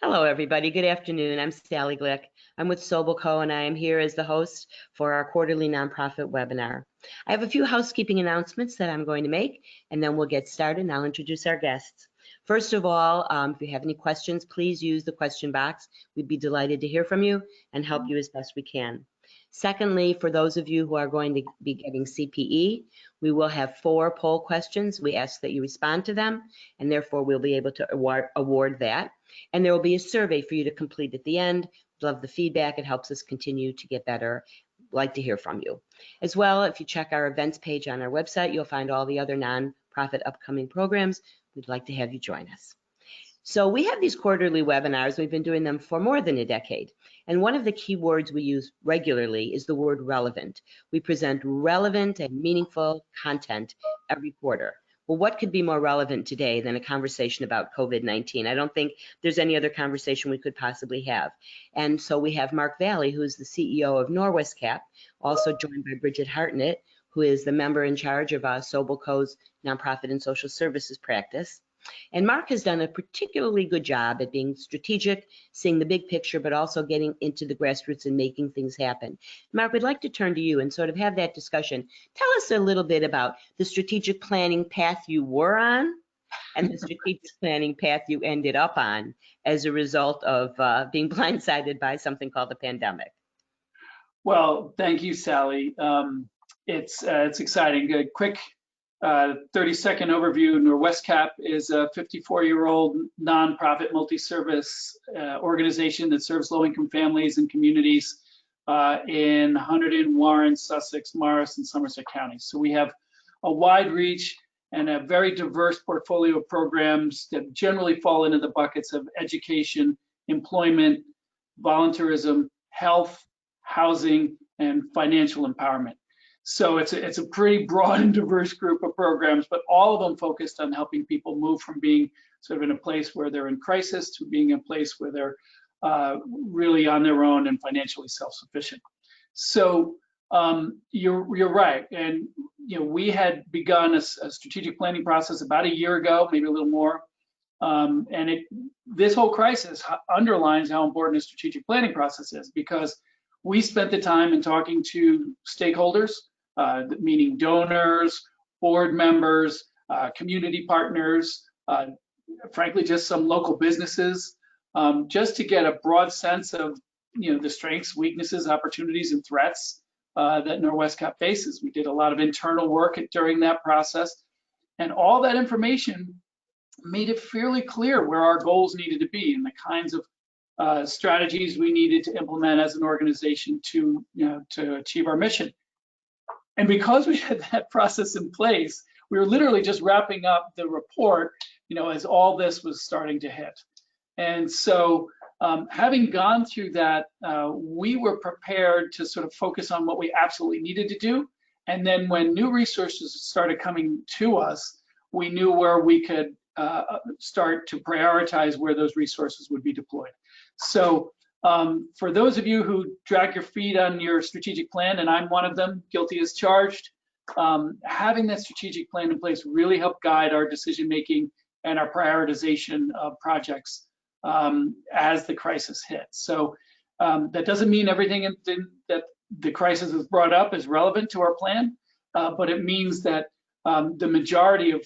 Hello, everybody. Good afternoon. I'm Sally Glick. I'm with Sobel Co., and I am here as the host for our quarterly nonprofit webinar. I have a few housekeeping announcements that I'm going to make, and then we'll get started, and I'll introduce our guests. First of all, if you have any questions, please use the question box. We'd be delighted to hear from you and help you as best we can. Secondly, for those of you who are going to be getting CPE, we will have 4 poll questions. We ask that you respond to them, and therefore we'll be able to award that. And there will be a survey for you to complete at the end. Love the feedback. It helps us continue to get better. Like to hear from you. As well, if you check our events page on our website, you'll find all the other nonprofit upcoming programs. We'd like to have you join us. So we have these quarterly webinars. We've been doing them for more than a decade. And one of the key words we use regularly is the word relevant. We present relevant and meaningful content every quarter. Well, what could be more relevant today than a conversation about COVID-19? I don't think there's any other conversation we could possibly have. And so we have Mark Valley, who's the CEO of Norwest Cap, also joined by Bridget Hartnett, who is the member in charge of Sobel Co.'s nonprofit and social services practice. And Mark has done a particularly good job at being strategic, seeing the big picture, but also getting into the grassroots and making things happen. Mark, we'd like to turn to you and sort of have that discussion. Tell us a little bit about the strategic planning path you were on and the strategic planning path you ended up on as a result of being blindsided by something called the pandemic. Well, thank you, Sally. It's exciting. A quick 30-second overview. Norwest Cap is a 54-year-old nonprofit multi-service organization that serves low-income families and communities in Hunterdon, Warren, Sussex, Morris, and Somerset counties. So we have a wide reach and a very diverse portfolio of programs that generally fall into the buckets of education, employment, volunteerism, health, housing, and financial empowerment. So it's a pretty broad and diverse group of programs, but all of them focused on helping people move from being sort of in a place where they're in crisis to being in a place where they're really on their own and financially self-sufficient. So you're right, and we had begun a strategic planning process about a year ago, maybe a little more, and this whole crisis underlines how important a strategic planning process is, because we spent the time in talking to stakeholders, meaning donors, board members, community partners, frankly, just some local businesses, just to get a broad sense of the strengths, weaknesses, opportunities, and threats that Norwest Cap faces. We did a lot of internal work during that process, and all that information made it fairly clear where our goals needed to be and the kinds of strategies we needed to implement as an organization to achieve our mission. And because we had that process in place, we were literally just wrapping up the report, as all this was starting to hit. And so having gone through that, we were prepared to sort of focus on what we absolutely needed to do. And then when new resources started coming to us, we knew where we could start to prioritize where those resources would be deployed. So for those of you who drag your feet on your strategic plan, and I'm one of them, guilty as charged, having that strategic plan in place really helped guide our decision-making and our prioritization of projects as the crisis hit. So that doesn't mean everything that the crisis has brought up is relevant to our plan, but it means that the majority of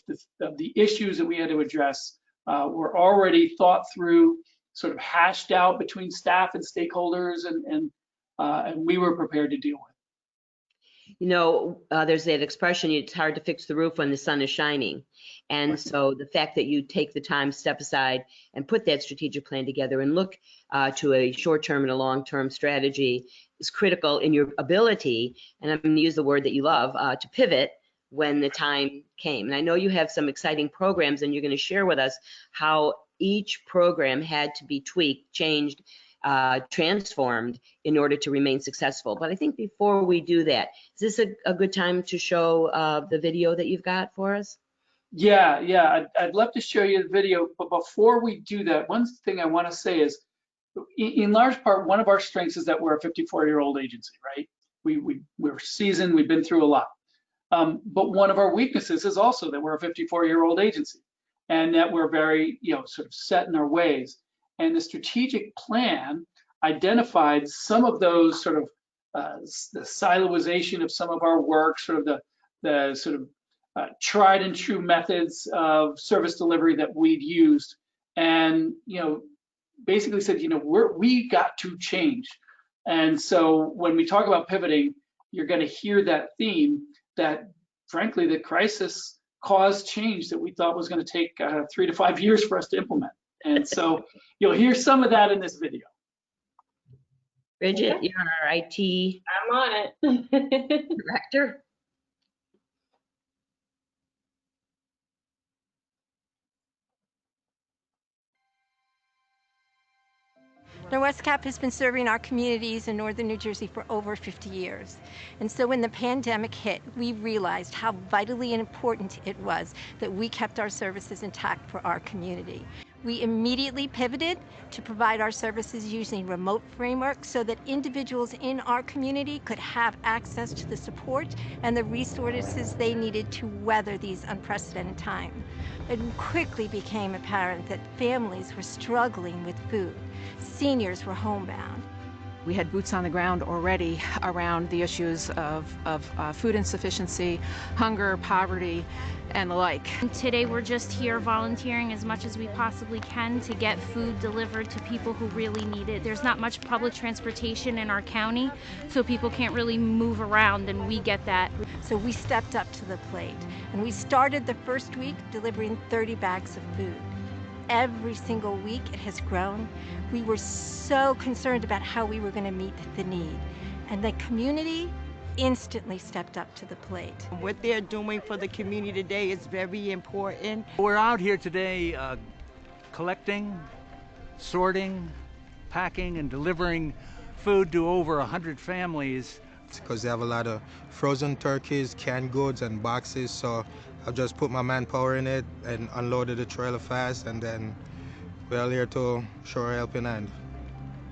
the issues that we had to address were already thought through, sort of hashed out between staff and stakeholders, and we were prepared to deal with. There's that expression, it's hard to fix the roof when the sun is shining. And so the fact that you take the time, step aside, and put that strategic plan together and look to a short-term and a long-term strategy is critical in your ability, and I'm going to use the word that you love, to pivot when the time came. And I know you have some exciting programs, and you're going to share with us how each program had to be tweaked, changed, transformed in order to remain successful. But I think before we do that, is this a good time to show the video that you've got for us? Yeah, I'd love to show you the video, but before we do that, one thing I want to say is, in large part, one of our strengths is that we're a 54-year-old agency, right? We're seasoned, we've been through a lot. But one of our weaknesses is also that we're a 54-year-old agency, and that we're very, sort of set in our ways. And the strategic plan identified some of those sort of the siloization of some of our work, sort of the sort of tried and true methods of service delivery that we'd used, and basically said, we got to change. And so when we talk about pivoting, you're going to hear that theme that, frankly, the crisis caused change that we thought was going to take 3 to 5 years for us to implement. And so you'll hear some of that in this video. Bridget, you're our IT I'm on it. director. NorWesCap has been serving our communities in northern New Jersey for over 50 years. And so when the pandemic hit, we realized how vitally important it was that we kept our services intact for our community. We immediately pivoted to provide our services using remote frameworks so that individuals in our community could have access to the support and the resources they needed to weather these unprecedented times. It quickly became apparent that families were struggling with food. Seniors were homebound. We had boots on the ground already around the issues of food insufficiency, hunger, poverty, and the like. Today we're just here volunteering as much as we possibly can to get food delivered to people who really need it. There's not much public transportation in our county, so people can't really move around, and we get that. So we stepped up to the plate, and we started the first week delivering 30 bags of food. Every single week it has grown. We were so concerned about how we were going to meet the need, and the community instantly stepped up to the plate. What they're doing for the community today is very important. We're out here today collecting, sorting, packing, and delivering food to over 100 families. Because they have a lot of frozen turkeys, canned goods, and boxes, so I've just put my manpower in it and unloaded the trailer fast, and then we're all here to show our helping hand.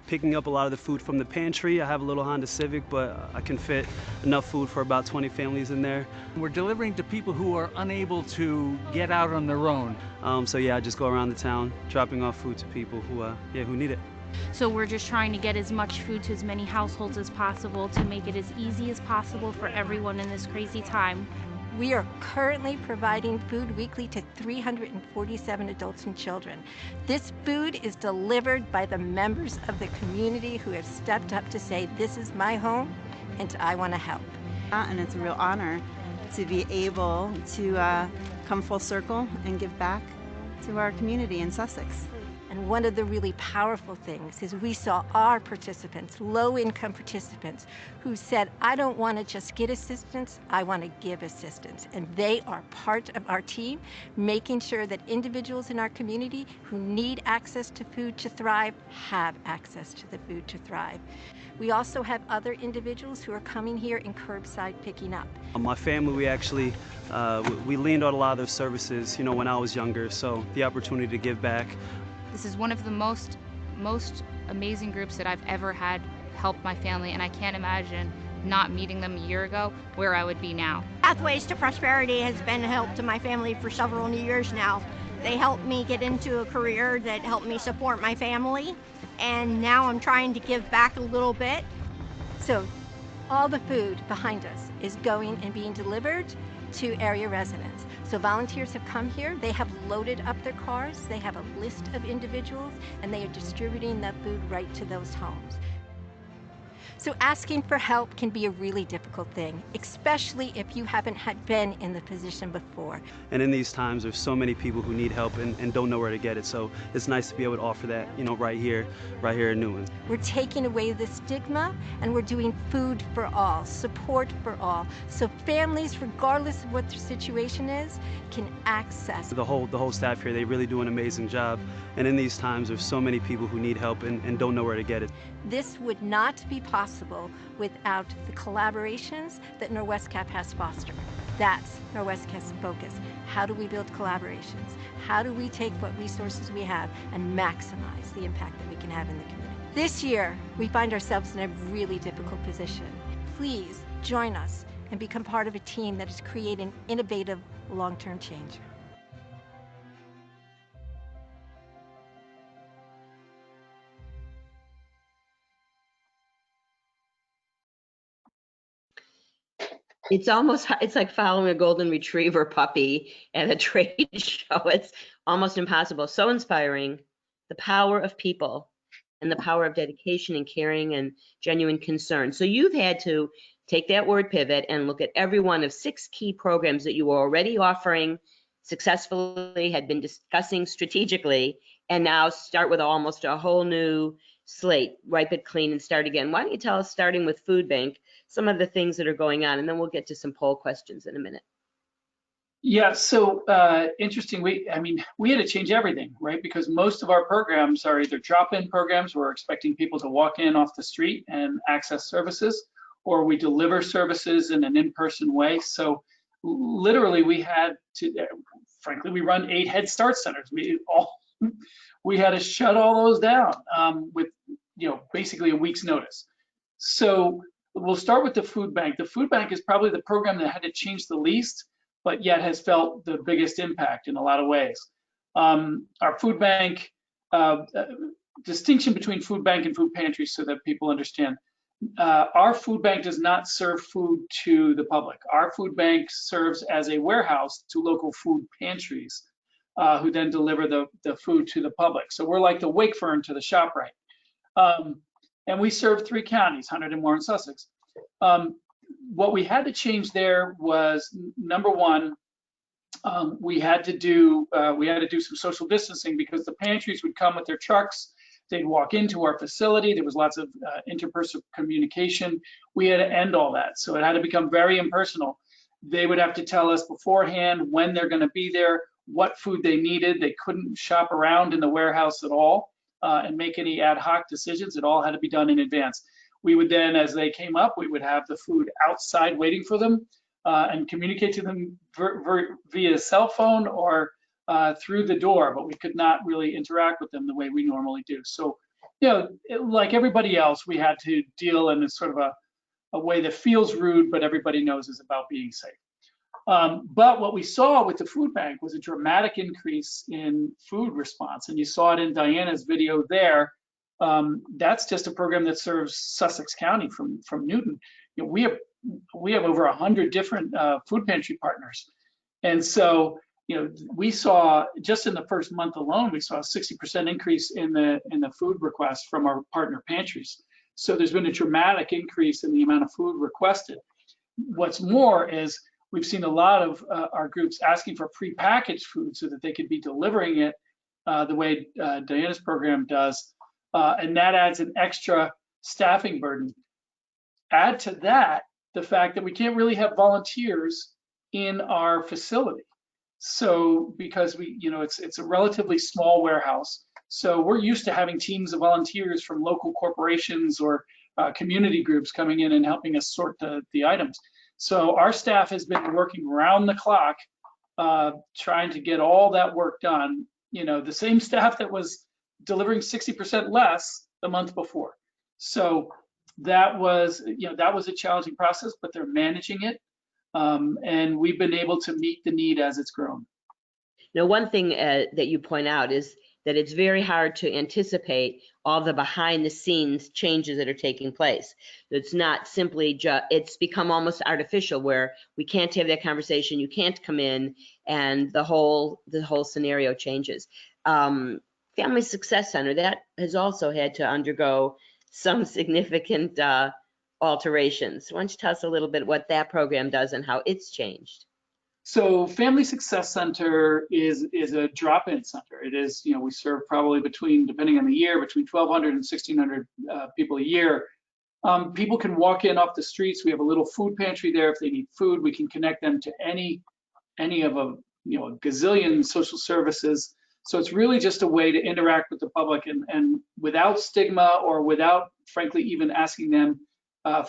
Picking up a lot of the food from the pantry. I have a little Honda Civic, but I can fit enough food for about 20 families in there. We're delivering to people who are unable to get out on their own. So yeah, I just go around the town dropping off food to people who need it. So we're just trying to get as much food to as many households as possible to make it as easy as possible for everyone in this crazy time. We are currently providing food weekly to 347 adults and children. This food is delivered by the members of the community who have stepped up to say, this is my home and I want to help. And it's a real honor to be able to come full circle and give back to our community in Sussex. And one of the really powerful things is we saw our participants, low-income participants, who said, I don't want to just get assistance, I want to give assistance. And they are part of our team, making sure that individuals in our community who need access to food to thrive have access to the food to thrive. We also have other individuals who are coming here and curbside picking up. My family, we actually, we leaned on a lot of those services, when I was younger, so the opportunity to give back. This is one of the most amazing groups that I've ever had help my family, and I can't imagine not meeting them a year ago where I would be now. Pathways to Prosperity has been a help to my family for several years now. They helped me get into a career that helped me support my family, and now I'm trying to give back a little bit. So all the food behind us is going and being delivered to area residents. So volunteers have come here, they have loaded up their cars, they have a list of individuals, and they are distributing that food right to those homes. So asking for help can be a really difficult thing, especially if you haven't been in the position before. And in these times, there's so many people who need help and don't know where to get it. So it's nice to be able to offer that, right here in Newton. We're taking away the stigma, and we're doing food for all, support for all. So families, regardless of what their situation is, can access. The whole staff here, they really do an amazing job. And in these times, there's so many people who need help and don't know where to get it. This would not be possible without the collaborations that NorWesCap has fostered. That's NorWesCap's focus. How do we build collaborations? How do we take what resources we have and maximize the impact that we can have in the community? This year, we find ourselves in a really difficult position. Please join us and become part of a team that is creating innovative long-term change. It's like following a golden retriever puppy at a trade show. It's almost impossible. So inspiring. The power of people and the power of dedication and caring and genuine concern. So you've had to take that word pivot and look at every one of 6 key programs that you were already offering successfully, had been discussing strategically, and now start with almost a whole new slate, wipe it clean and start again. Why don't you tell us, starting with Food Bank, some of the things that are going on, and then we'll get to some poll questions in a minute. Yeah, so interesting. We had to change everything, right? Because most of our programs are either drop-in programs, we're expecting people to walk in off the street and access services, or we deliver services in an in-person way. So literally we had to, frankly, we run 8 Head Start centers. We had to shut all those down with, basically a week's notice. So we'll start with the Food Bank. The Food Bank is probably the program that had to change the least, but yet has felt the biggest impact in a lot of ways. Our Food Bank, distinction between Food Bank and food pantries so that people understand. Our Food Bank does not serve food to the public. Our Food Bank serves as a warehouse to local food pantries who then deliver the food to the public. So we're like the Wakefern to the ShopRite. And we serve 3 counties, Hunterdon and Warren, Sussex. What we had to change there was, number one, we had to do some social distancing because the pantries would come with their trucks. They'd walk into our facility. There was lots of interpersonal communication. We had to end all that. So it had to become very impersonal. They would have to tell us beforehand when they're going to be there, what food they needed. They couldn't shop around in the warehouse at all and make any ad hoc decisions. It all had to be done in advance. We would then, as they came up, we would have the food outside waiting for them and communicate to them via cell phone or through the door, but we could not really interact with them the way we normally do. So, like everybody else, we had to deal in a sort of a way that feels rude, but everybody knows is about being safe. But what we saw with the Food Bank was a dramatic increase in food response, and you saw it in Diana's video there. That's just a program that serves Sussex County from Newton. We have over 100 different food pantry partners, and so we saw just in the first month alone, we saw a 60% increase in the food requests from our partner pantries. So there's been a dramatic increase in the amount of food requested. What's more is we've seen a lot of our groups asking for prepackaged food so that they could be delivering it the way Diana's program does. And that adds an extra staffing burden. Add to that the fact that we can't really have volunteers in our facility. So because it's a relatively small warehouse, so we're used to having teams of volunteers from local corporations or community groups coming in and helping us sort the items. So our staff has been working around the clock trying to get all that work done. The same staff that was delivering 60% less the month before. So that was a challenging process, but they're managing it. And we've been able to meet the need as it's grown. Now, one thing that you point out is that it's very hard to anticipate all the behind the scenes changes that are taking place. It's not simply it's become almost artificial where we can't have that conversation, you can't come in, and the whole scenario changes. Family Success Center, that has also had to undergo some significant alterations. Why don't you tell us a little bit what that program does and how it's changed? So Family Success Center is a drop-in center. It is, we serve probably depending on the year, between 1,200 and 1,600 people a year. People can walk in off the streets. We have a little food pantry there. If they need food, we can connect them to any of a gazillion social services. So it's really just a way to interact with the public and without stigma or without, frankly, even asking them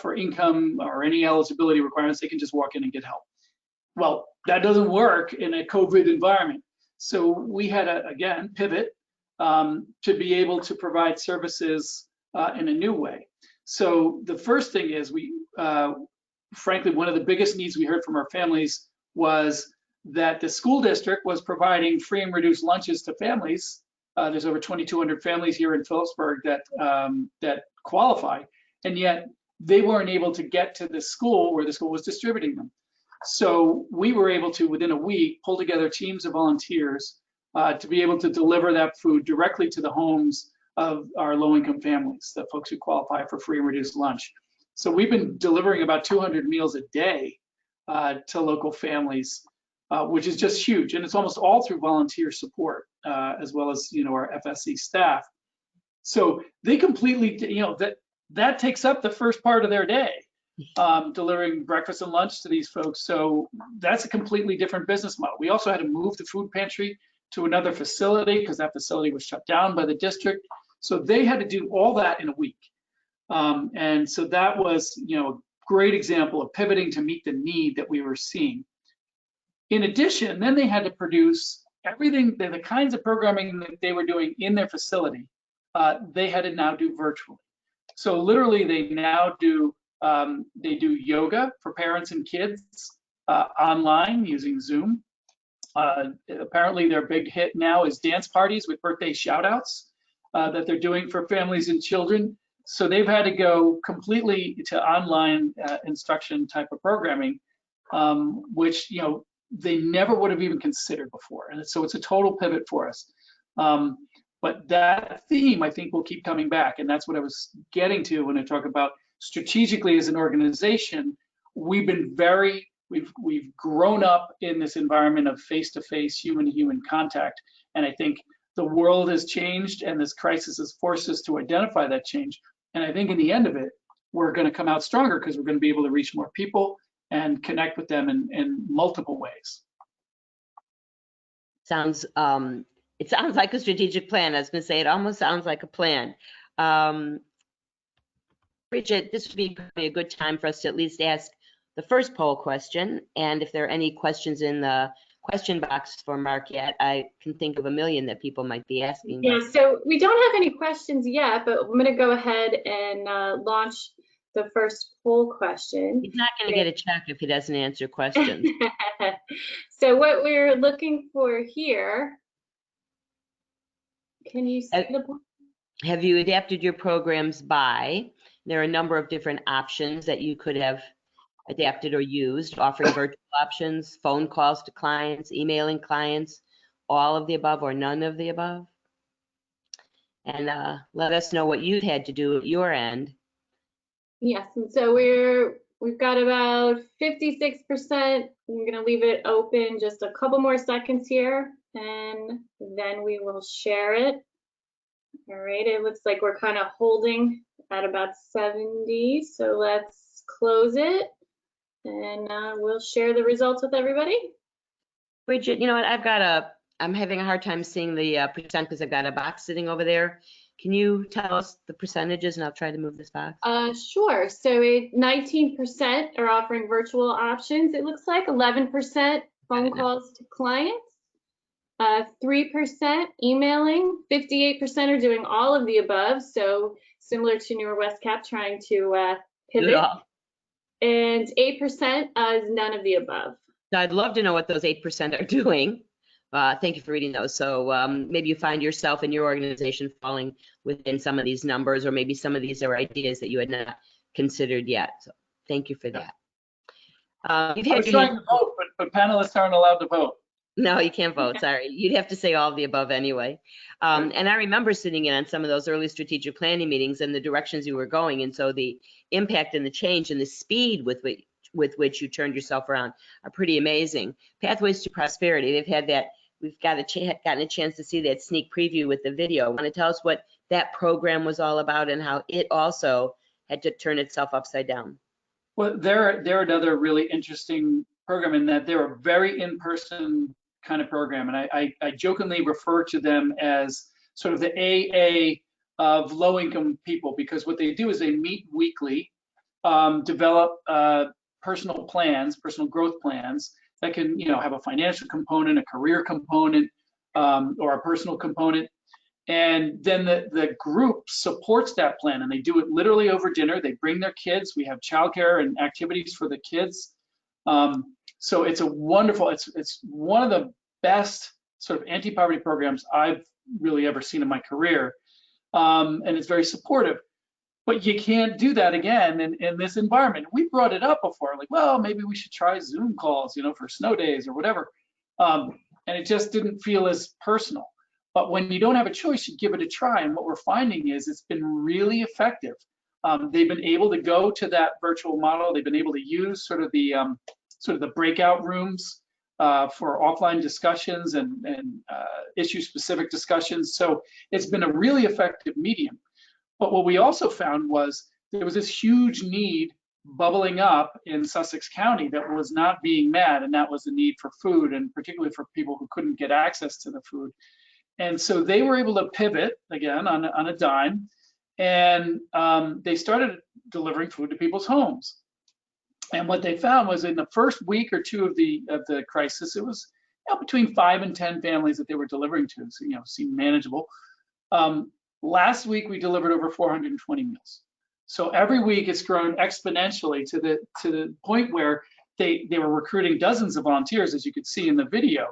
for income or any eligibility requirements. They can just walk in and get help. Well, that doesn't work in a COVID environment. So we had to, again, pivot to be able to provide services in a new way. So the first thing is frankly, one of the biggest needs we heard from our families was that the school district was providing free and reduced lunches to families. There's over 2,200 families here in Phillipsburg that qualify, and yet they weren't able to get to the school where the school was distributing them. So we were able to, within a week, pull together teams of volunteers to be able to deliver that food directly to the homes of our low-income families, the folks who qualify for free and reduced lunch. So we've been delivering about 200 meals a day to local families, which is just huge. And it's almost all through volunteer support, as well as, our FSC staff. So they completely, that takes up the first part of their day, delivering breakfast and lunch to these folks. So that's a completely different business model. We also had to move the food pantry to another facility because that facility was shut down by the district. So they had to do all that in a week. And so that was, a great example of pivoting to meet the need that we were seeing. In addition, then they had to produce everything, the kinds of programming that they were doing in their facility, they had to now do virtually. So literally they now do, they do yoga for parents and kids online using Zoom. Apparently their big hit now is dance parties with birthday shout outs that they're doing for families and children. So they've had to go completely to online instruction type of programming, which, they never would have even considered before. And so it's a total pivot for us. But that theme, I think, will keep coming back. And that's what I was getting to when I talk about strategically as an organization. We've been we've grown up in this environment of face-to-face, human-to-human contact. And I think the world has changed, and this crisis has forced us to identify that change. And I think in the end of it, we're going to come out stronger because we're going to be able to reach more people and connect with them in multiple ways. It sounds like a strategic plan. I was going to say, it almost sounds like a plan. Bridget, this would be a good time for us to at least ask the first poll question. And if there are any questions in the question box for Mark yet, I can think of a million that people might be asking. Yeah, so we don't have any questions yet, but I'm going to go ahead and launch the first poll question. He's not going to get a check if he doesn't answer questions. So what we're looking for here, can you see the poll? Have you adapted your programs by? There are a number of different options that you could have adapted or used, offering virtual options, phone calls to clients, emailing clients, all of the above or none of the above. And let us know what you've had to do at your end. Yes, and so we've got about 56%. I'm going to leave it open just a couple more seconds here, and then we will share it. All right, it looks like we're kind of holding at about 70, so let's close it, and we'll share the results with everybody. Bridget, you know what, I'm having a hard time seeing the percent because I've got a box sitting over there. Can you tell us the percentages, and I'll try to move this box? Sure. So 19% are offering virtual options. It looks like 11% phone calls to clients, 3% emailing, 58% are doing all of the above. So similar to Newer West Cap, trying to pivot, and 8% is none of the above. I'd love to know what those 8% are doing. Thank you for reading those. So maybe you find yourself in your organization falling within some of these numbers, or maybe some of these are ideas that you had not considered yet. So thank you for that. I was trying to vote, but panelists aren't allowed to vote. No, you can't vote. Sorry. You'd have to say all of the above anyway. And I remember sitting in on some of those early strategic planning meetings and the directions you were going. And so the impact and the change and the speed with which you turned yourself around are pretty amazing. Pathways to Prosperity, they've had that. We've gotten a chance to see that sneak preview with the video. Want to tell us what that program was all about and how it also had to turn itself upside down? Well, they're another really interesting program in that they're a very in-person kind of program. And I jokingly refer to them as sort of the AA of low-income people, because what they do is they meet weekly, develop personal plans, personal growth plans, that can, have a financial component, a career component, or a personal component. And then the group supports that plan, and they do it literally over dinner. They bring their kids. We have childcare and activities for the kids. So it's a wonderful, it's one of the best sort of anti-poverty programs I've really ever seen in my career. And it's very supportive. But you can't do that again in this environment. We brought it up before, like, well, maybe we should try Zoom calls, for snow days or whatever. And it just didn't feel as personal. But when you don't have a choice, you give it a try. And what we're finding is it's been really effective. They've been able to go to that virtual model. They've been able to use sort of the breakout rooms for offline discussions and issue-specific discussions. So it's been a really effective medium. But what we also found was there was this huge need bubbling up in Sussex County that was not being met, and that was the need for food, and particularly for people who couldn't get access to the food. And so they were able to pivot again on a dime, and they started delivering food to people's homes. And what they found was in the first week or two of the crisis, it was between 5 and 10 families that they were delivering to, so seemed manageable. Last week we delivered over 420 meals. So every week it's grown exponentially to the point where they were recruiting dozens of volunteers, as you could see in the video.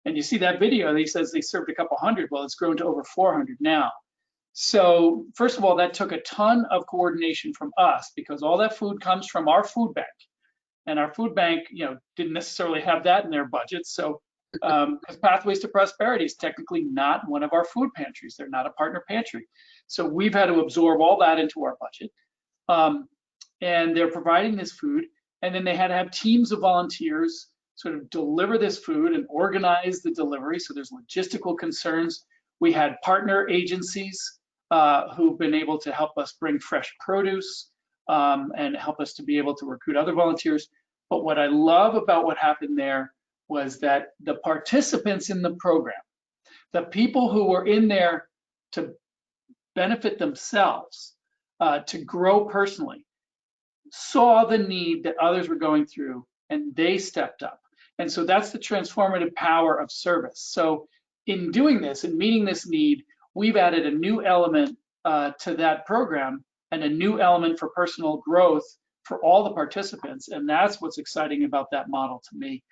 And you see that video, he says they served a couple hundred. Well, it's grown to over 400 now. So first of all, that took a ton of coordination from us, because all that food comes from our food bank. And our food bank, didn't necessarily have that in their budget. So because Pathways to Prosperity is technically not one of our food pantries. They're not a partner pantry. So we've had to absorb all that into our budget. And they're providing this food. And then they had to have teams of volunteers sort of deliver this food and organize the delivery. So there's logistical concerns. We had partner agencies who've been able to help us bring fresh produce and help us to be able to recruit other volunteers. But what I love about what happened there was that the participants in the program, the people who were in there to benefit themselves, to grow personally, saw the need that others were going through, and they stepped up. And so that's the transformative power of service. So in doing this and meeting this need, we've added a new element to that program and a new element for personal growth for all the participants. And that's what's exciting about that model to me.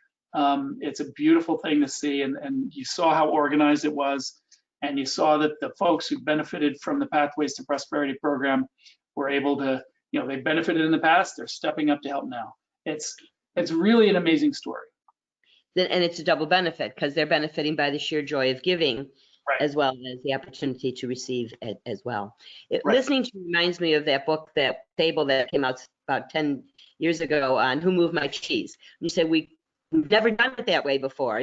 It's a beautiful thing to see, and you saw how organized it was, and you saw that the folks who benefited from the Pathways to Prosperity program were able to, they benefited in the past, they're stepping up to help now. It's really an amazing story. And it's a double benefit, because they're benefiting by the sheer joy of giving, right, as well as the opportunity to receive as well. Right. Listening to you reminds me of that book, that fable that came out about 10 years ago on Who Moved My Cheese. You said we've never done it that way before.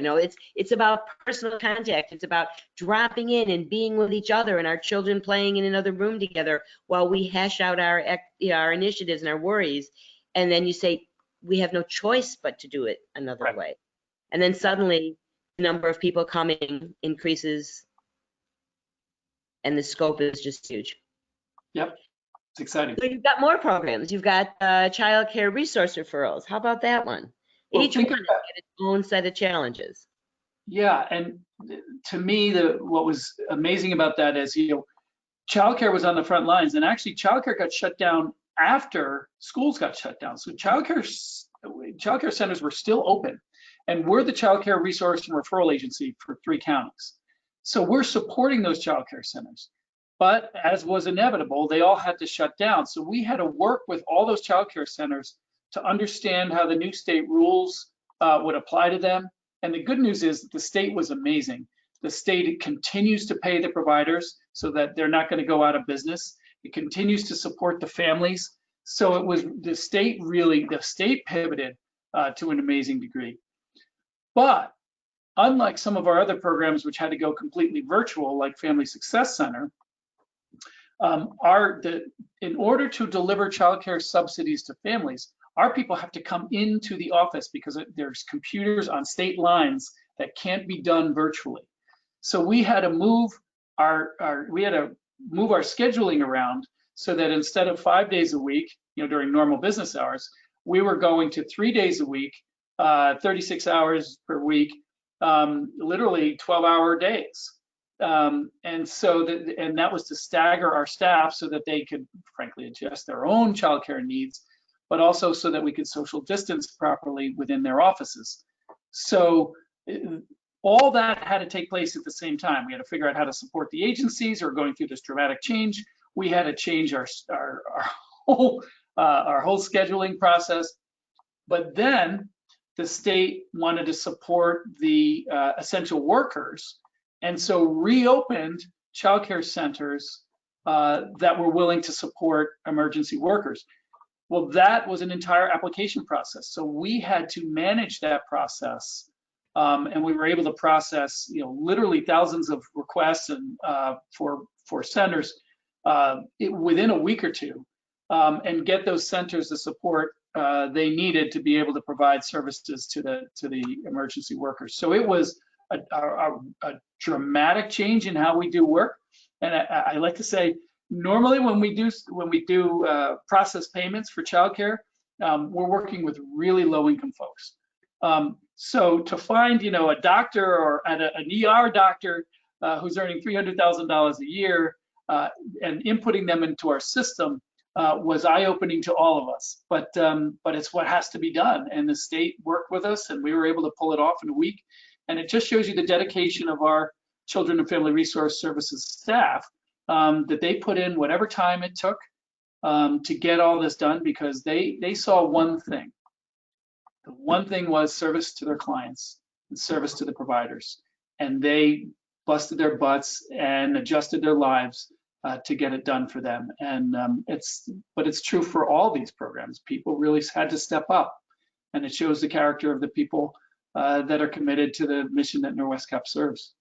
It's about personal contact. It's about dropping in and being with each other, and our children playing in another room together while we hash out our initiatives and our worries. And then you say, we have no choice but to do it another right way. And then suddenly the number of people coming increases, and the scope is just huge. Yep, it's exciting. So you've got more programs. You've got child care resource referrals. How about that one? Well, each one has its own set of challenges. Yeah, and to me, what was amazing about that is, childcare was on the front lines, and actually childcare got shut down after schools got shut down. So childcare centers were still open, and we're the childcare resource and referral agency for 3 counties. So we're supporting those childcare centers. But as was inevitable, they all had to shut down. So we had to work with all those childcare centers to understand how the new state rules would apply to them. And the good news is the state was amazing. The state continues to pay the providers so that they're not going to go out of business. It continues to support the families. So it was the state pivoted to an amazing degree. But unlike some of our other programs, which had to go completely virtual, like Family Success Center, in order to deliver childcare subsidies to families, our people have to come into the office because there's computers on state lines that can't be done virtually. So we had to move our scheduling around so that instead of 5 days a week, during normal business hours, we were going to 3 days a week, 36 hours per week, literally 12-hour days. And that was to stagger our staff so that they could, frankly, adjust their own childcare needs, but also so that we could social distance properly within their offices. So all that had to take place at the same time. We had to figure out how to support the agencies who are going through this dramatic change we had to change our whole scheduling process. But then the state wanted to support the essential workers, and so reopened childcare centers that were willing to support emergency workers. Well, that was an entire application process. So we had to manage that process, and we were able to process, literally thousands of requests and for centers within a week or two, and get those centers the support they needed to be able to provide services to the emergency workers. So it was a dramatic change in how we do work. And I like to say, normally when we do process payments for childcare, we're working with really low-income folks. So to find, a doctor or an ER doctor who's earning $300,000 a year and inputting them into our system was eye-opening to all of us. But it's what has to be done, and the state worked with us, and we were able to pull it off in a week. And it just shows you the dedication of our Children and Family Resource Services staff, that they put in whatever time it took to get all this done, because they saw one thing. The one thing was service to their clients and service to the providers, and they busted their butts and adjusted their lives to get it done for them. And it's true for all these programs. People really had to step up, and it shows the character of the people that are committed to the mission that NorWesCap serves.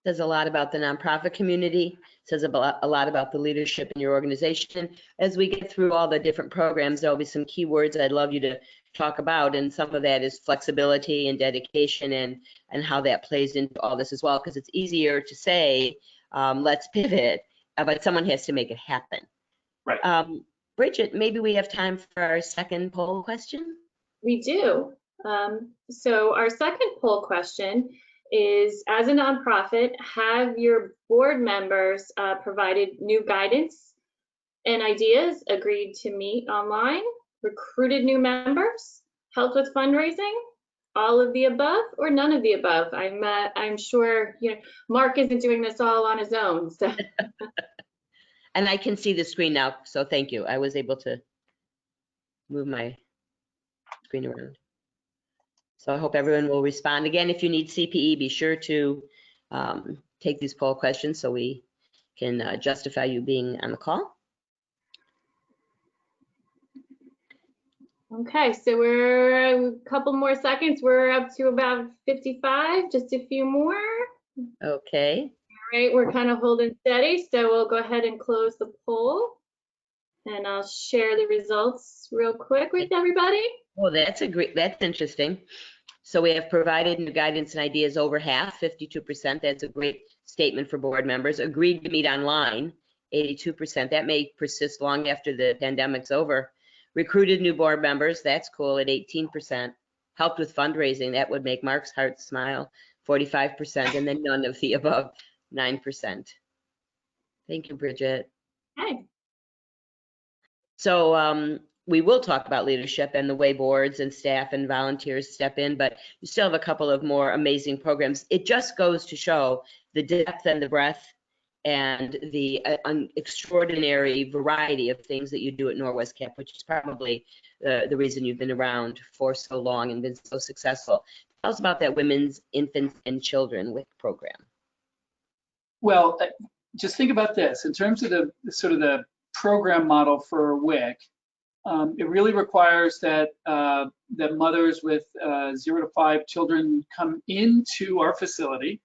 Says a lot about the nonprofit community, says a lot about the leadership in your organization. As we get through all the different programs, there'll be some keywords I'd love you to talk about, and some of that is flexibility and dedication and how that plays into all this as well, because it's easier to say, let's pivot, but someone has to make it happen. Right. Bridget, maybe we have time for our second poll question? We do. So our second poll question is, as a nonprofit, have your board members provided new guidance and ideas, agreed to meet online, recruited new members, helped with fundraising, all of the above, or none of the above? I'm sure Mark isn't doing this all on his own. So. And I can see the screen now, so thank you. I was able to move my screen around. So I hope everyone will respond. Again, if you need CPE, be sure to take these poll questions so we can justify you being on the call. Okay, so we're a couple more seconds. We're up to about 55, just a few more. Okay. All right, we're kind of holding steady, so we'll go ahead and close the poll. And I'll share the results real quick with everybody. Oh, that's interesting. So we have provided new guidance and ideas over half, 52%. That's a great statement for board members. Agreed to meet online, 82%. That may persist long after the pandemic's over. Recruited new board members, that's cool, at 18%. Helped with fundraising, that would make Mark's heart smile, 45%. And then none of the above, 9%. Thank you, Bridget. Hi. So we will talk about leadership and the way boards and staff and volunteers step in, but you still have a couple of more amazing programs. It just goes to show the depth and the breadth and the extraordinary variety of things that you do at NorWesCap, which is probably the reason you've been around for so long and been so successful. Tell us about that Women's, Infants, and Children WIC program. Well, just think about this. In terms of the program model for WIC, it really requires that that mothers with 0 to 5 children come into our facility,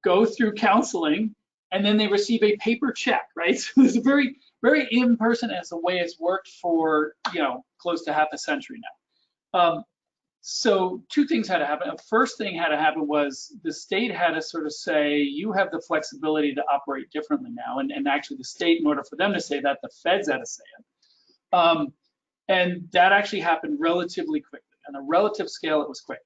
go through counseling, and then they receive a paper check, right? So it's a very, very in-person as the way it's worked for close to half a century now. So two things had to happen. The first thing had to happen was the state had to sort of say, you have the flexibility to operate differently now. And actually the state, in order for them to say that, the feds had to say it. And that actually happened relatively quickly. On a relative scale, it was quick.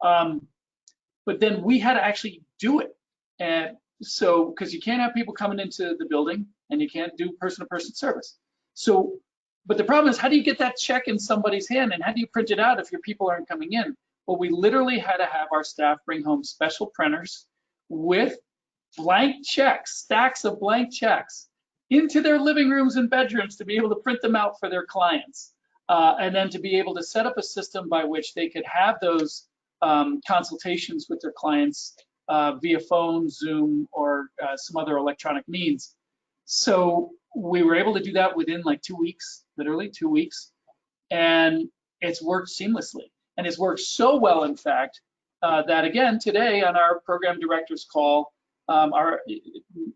But then we had to actually do it. And so, because you can't have people coming into the building and you can't do person-to-person service. So, but the problem is, how do you get that check in somebody's hand, and how do you print it out if your people aren't coming in? Well, we literally had to have our staff bring home special printers with blank checks, stacks of blank checks, into their living rooms and bedrooms to be able to print them out for their clients. And then to be able to set up a system by which they could have those consultations with their clients via phone, Zoom, or some other electronic means. So we were able to do that within like 2 weeks, literally 2 weeks. And it's worked seamlessly. And it's worked so well, in fact, that again, today on our program director's call,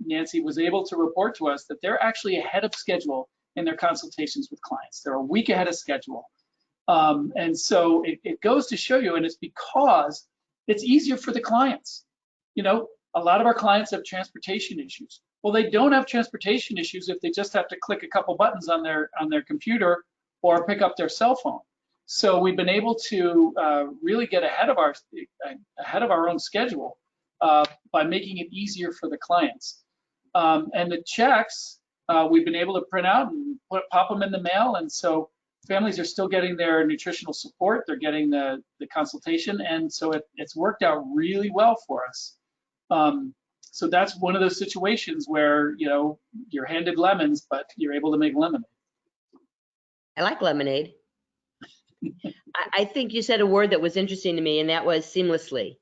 Nancy was able to report to us that they're actually ahead of schedule in their consultations with clients. They're a week ahead of schedule. And so it goes to show you, and it's because it's easier for the clients. You know, a lot of our clients have transportation issues. Well, they don't have transportation issues if they just have to click a couple buttons on their computer or pick up their cell phone. So we've been able to really get ahead of our own schedule by making it easier for the clients. And the checks we've been able to print out and pop them in the mail, and so families are still getting their nutritional support. They're getting the consultation, and so it's worked out really well for us. So that's one of those situations where, you know, you're handed lemons, but you're able to make lemonade. I like lemonade. I think you said a word that was interesting to me, and that was seamlessly.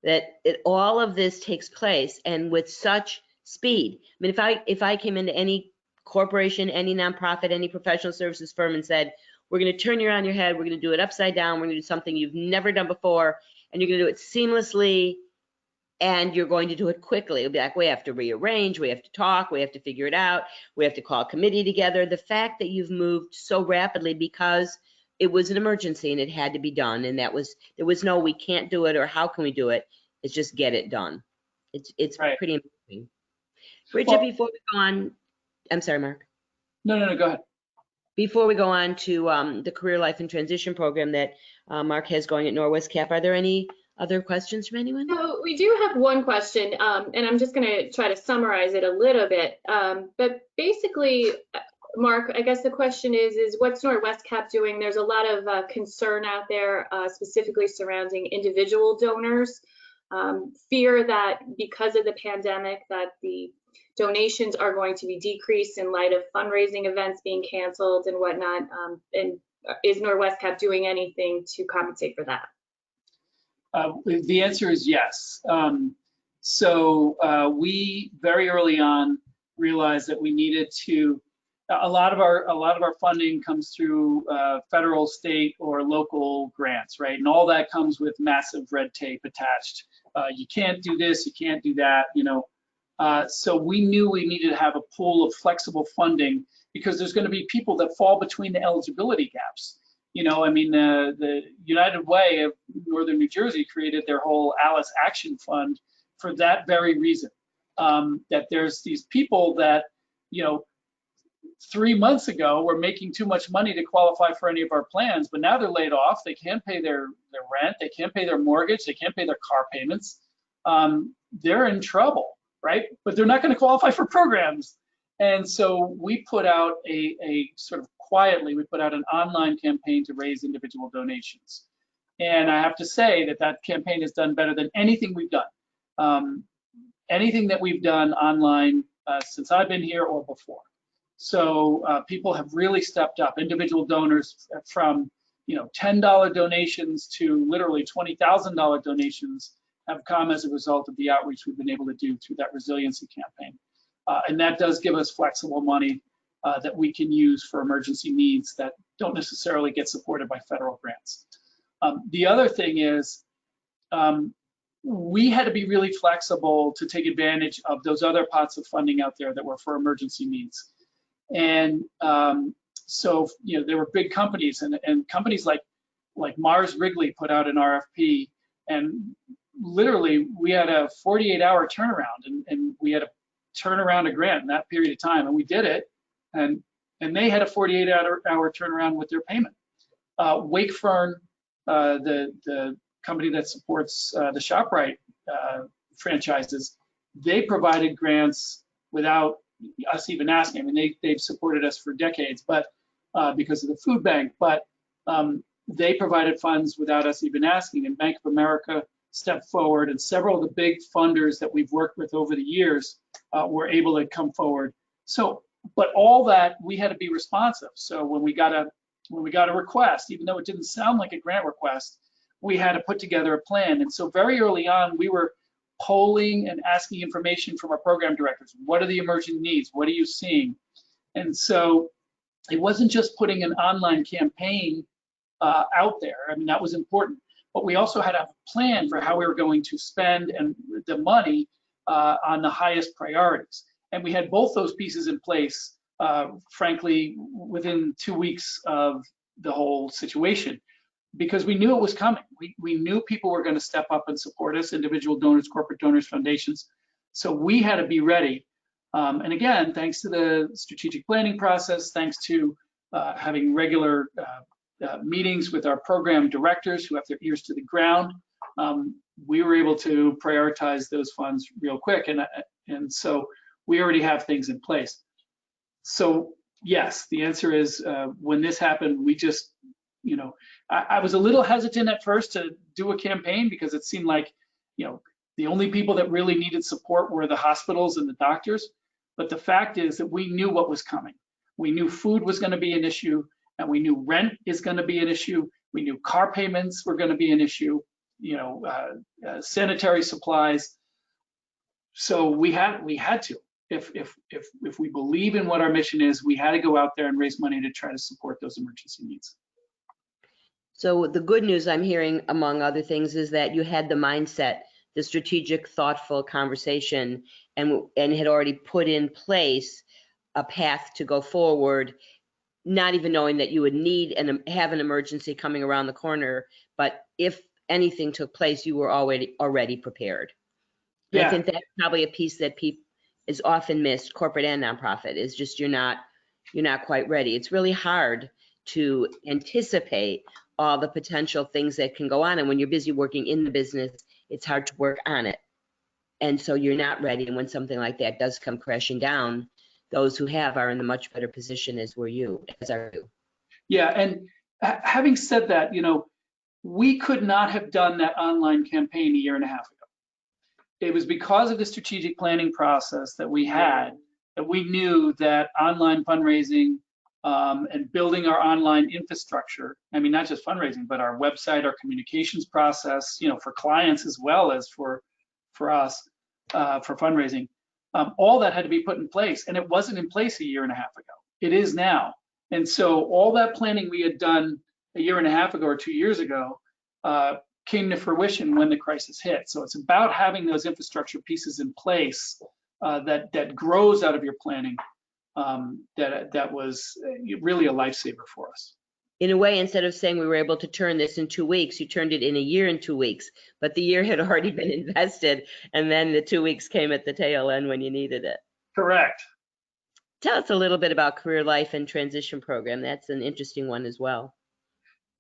That all of this takes place and with such speed. I mean, if I came into any corporation, any nonprofit, any professional services firm and said, we're going to turn you on your head, we're going to do it upside down, we're going to do something you've never done before, and you're going to do it seamlessly, and you're going to do it quickly. It'll be like, we have to rearrange, we have to talk, we have to figure it out, we have to call a committee together. The fact that you've moved so rapidly because it was an emergency and it had to be done, and there was no we can't do it or how can we do it. It's just get it done. It's right. Pretty amazing. Bridget, well, before we go on, I'm sorry, Mark. No, go ahead. Before we go on to the Career Life and Transition program that Mark has going at Norwest Cap, are there any other questions from anyone? So we do have one question, and I'm just going to try to summarize it a little bit. But basically, Mark, I guess the question is what's Norwest Cap doing? There's a lot of concern out there, specifically surrounding individual donors. Fear that because of the pandemic that the donations are going to be decreased in light of fundraising events being canceled and whatnot. And is Norwest Cap doing anything to compensate for that? The answer is yes. So we very early on realized that we needed to. A lot of our funding comes through federal, state, or local grants, right? And all that comes with massive red tape attached. You can't do this, you can't do that, you know. So we knew we needed to have a pool of flexible funding because there's going to be people that fall between the eligibility gaps. You know, I mean, the United Way of Northern New Jersey created their whole Alice Action Fund for that very reason. That there's these people that, you know, 3 months ago were making too much money to qualify for any of our plans, but now they're laid off. They can't pay their rent, they can't pay their mortgage, they can't pay their car payments. They're in trouble, right? But they're not going to qualify for programs. And so we put out a sort of quietly, we put out an online campaign to raise individual donations. And I have to say that campaign has done better than anything we've done. Anything that we've done online since I've been here or before. So people have really stepped up. Individual donors from, you know, $10 donations to literally $20,000 donations have come as a result of the outreach we've been able to do through that resiliency campaign. And that does give us flexible money that we can use for emergency needs that don't necessarily get supported by federal grants. The other thing is we had to be really flexible to take advantage of those other pots of funding out there that were for emergency needs. And so, you know, there were big companies and companies like Mars Wrigley put out an RFP, and literally we had a 48-hour turnaround, and we had to turn around a grant in that period of time, and we did it, and they had a 48-hour turnaround with their payment. Wakefern, the company that supports the ShopRite franchises, they provided grants without us even asking. I mean, they've supported us for decades, but because of the food bank, but they provided funds without us even asking. And Bank of America stepped forward, and several of the big funders that we've worked with over the years were able to come forward. So But all that, we had to be responsive. So when we got a request, even though it didn't sound like a grant request, we had to put together a plan. And so very early on, we were polling and asking information from our program directors. What are the emerging needs? What are you seeing? And so it wasn't just putting an online campaign out there. I mean, that was important. But we also had to have a plan for how we were going to spend and the money on the highest priorities. And we had both those pieces in place, frankly, within 2 weeks of the whole situation, because we knew it was coming. We knew people were going to step up and support us, individual donors, corporate donors, foundations. So we had to be ready. And again, thanks to the strategic planning process, thanks to having regular meetings with our program directors who have their ears to the ground, we were able to prioritize those funds real quick. And so we already have things in place. So yes, the answer is when this happened, we just, you know, I was a little hesitant at first to do a campaign because it seemed like, you know, the only people that really needed support were the hospitals and the doctors. But the fact is that we knew what was coming. We knew food was going to be an issue, and we knew rent is going to be an issue. We knew car payments were going to be an issue, you know, sanitary supplies. So we had to. If we believe in what our mission is, we had to go out there and raise money to try to support those emergency needs. So the good news I'm hearing, among other things, is that you had the mindset, the strategic, thoughtful conversation, and had already put in place a path to go forward, not even knowing that you would need and have an emergency coming around the corner. But if anything took place, you were already prepared. Yeah. I think that's probably a piece that is often missed, corporate and nonprofit, is just you're not quite ready. It's really hard to anticipate all the potential things that can go on, and when you're busy working in the business, it's hard to work on it. And so you're not ready, and when something like that does come crashing down, those who are in a much better position as are you. Yeah, and having said that, you know, we could not have done that online campaign a year and a half ago. It was because of the strategic planning process that we had that we knew that online fundraising and building our online infrastructure, I mean, not just fundraising, but our website, our communications process, you know, for clients as well as for us, for fundraising, all that had to be put in place. And it wasn't in place a year and a half ago. It is now. And so all that planning we had done a year and a half ago or 2 years ago came to fruition when the crisis hit. So it's about having those infrastructure pieces in place that grows out of your planning. That was really a lifesaver for us. In a way, instead of saying we were able to turn this in 2 weeks, you turned it in a year and 2 weeks, but the year had already been invested, and then the 2 weeks came at the tail end when you needed it. Correct. Tell us a little bit about Career Life and Transition Program. That's an interesting one as well.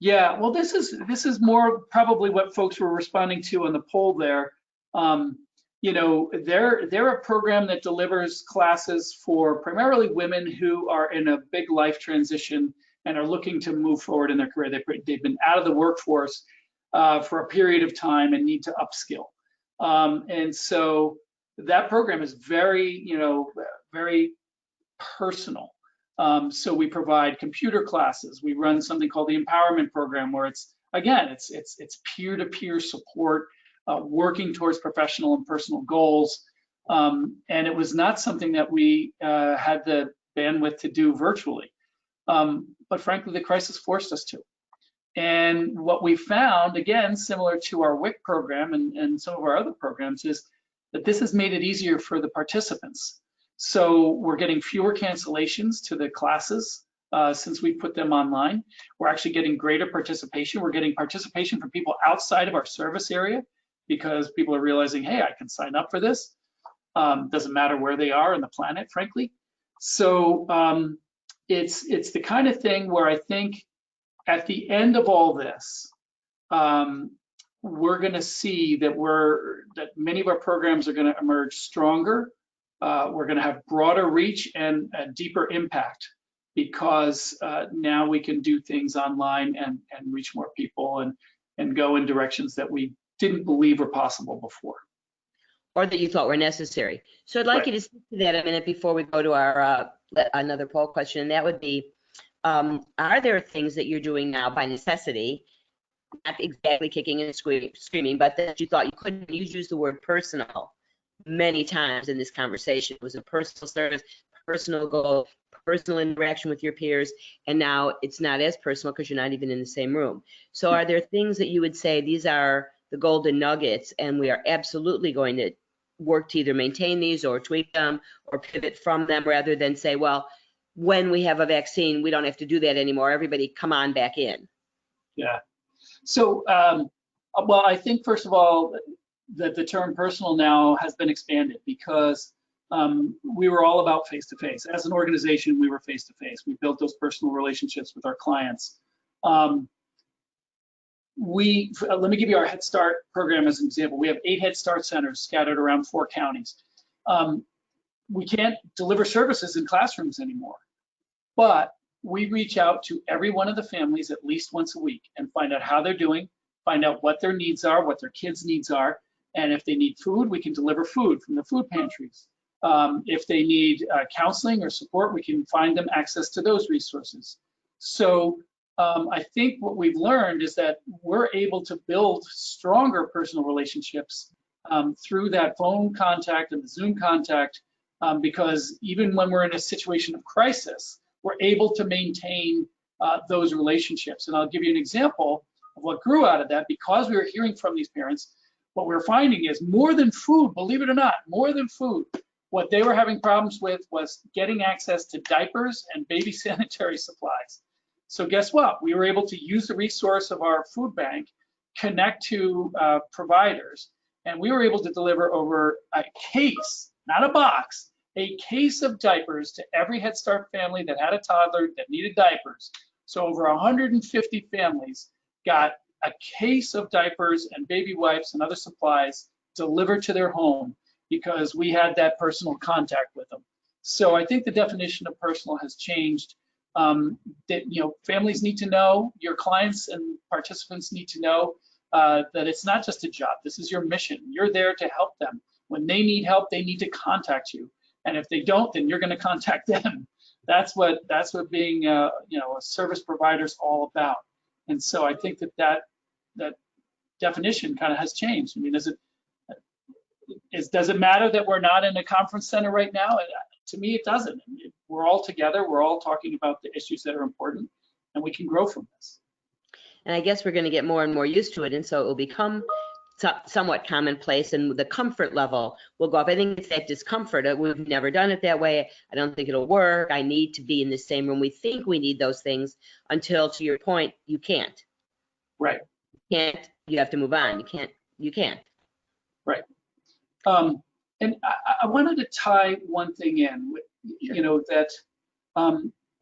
Yeah, well, this is more probably what folks were responding to on the poll there. You know, they're a program that delivers classes for primarily women who are in a big life transition and are looking to move forward in their career. They've been out of the workforce for a period of time and need to upskill. And so that program is very, you know, very personal. So we provide computer classes. We run something called the Empowerment Program, where it's peer-to-peer support, working towards professional and personal goals. And it was not something that we had the bandwidth to do virtually. But frankly, the crisis forced us to. And what we found, again, similar to our WIC program and some of our other programs, is that this has made it easier for the participants. So we're getting fewer cancellations to the classes since we put them online. We're actually getting greater participation. We're getting participation from people outside of our service area because people are realizing, hey, I can sign up for this. Doesn't matter where they are on the planet, frankly. So it's the kind of thing where I think at the end of all this, we're going to see that many of our programs are going to emerge stronger. We're going to have broader reach and a deeper impact because now we can do things online and reach more people and go in directions that we didn't believe were possible before. Or that you thought were necessary. So I'd like you to speak to that a minute before we go to our another poll question, and that would be, are there things that you're doing now by necessity, not exactly kicking and screaming, but that you thought you couldn't? You used the word personal many times in this conversation. It was a personal service, personal goal, personal interaction with your peers, and now it's not as personal because you're not even in the same room. So are there things that you would say these are the golden nuggets, and we are absolutely going to work to either maintain these or tweak them or pivot from them, rather than say, well, when we have a vaccine, we don't have to do that anymore. Everybody come on back in. Yeah. So, well, I think first of all, that the term personal now has been expanded because we were all about face-to-face. As an organization, we were face-to-face. We built those personal relationships with our clients. Let me give you our Head Start program as an example. We have 8 Head Start centers scattered around 4 counties. We can't deliver services in classrooms anymore, but we reach out to every one of the families at least once a week and find out how they're doing, find out what their needs are, what their kids' needs are, and if they need food, we can deliver food from the food pantries. If they need counseling or support, we can find them access to those resources. So I think what we've learned is that we're able to build stronger personal relationships through that phone contact and the Zoom contact, because even when we're in a situation of crisis, we're able to maintain those relationships. And I'll give you an example of what grew out of that. Because we were hearing from these parents, what we're finding is more than food, believe it or not, more than food, what they were having problems with was getting access to diapers and baby sanitary supplies. So guess what? We were able to use the resource of our food bank, connect to providers, and we were able to deliver over a case, not a box, a case of diapers to every Head Start family that had a toddler that needed diapers. So over 150 families got a case of diapers and baby wipes and other supplies delivered to their home because we had that personal contact with them. So I think the definition of personal has changed. That, you know, families need to know, your clients and participants need to know that it's not just a job. This is your mission. You're there to help them. When they need help, they need to contact you. And if they don't, then you're going to contact them. That's what being a service provider is all about. And so I think that definition kind of has changed. I mean, does it matter that we're not in a conference center right now? To me, it doesn't. We're all together. We're all talking about the issues that are important, and we can grow from this. And I guess we're going to get more and more used to it, and so it will become somewhat commonplace, and the comfort level will go up. I think it's that discomfort. We've never done it that way. I don't think it'll work. I need to be in the same room. We think we need those things until, to your point, you can't. Right. You can't. You have to move on. You can't. Right. And I wanted to tie one thing in, you know, that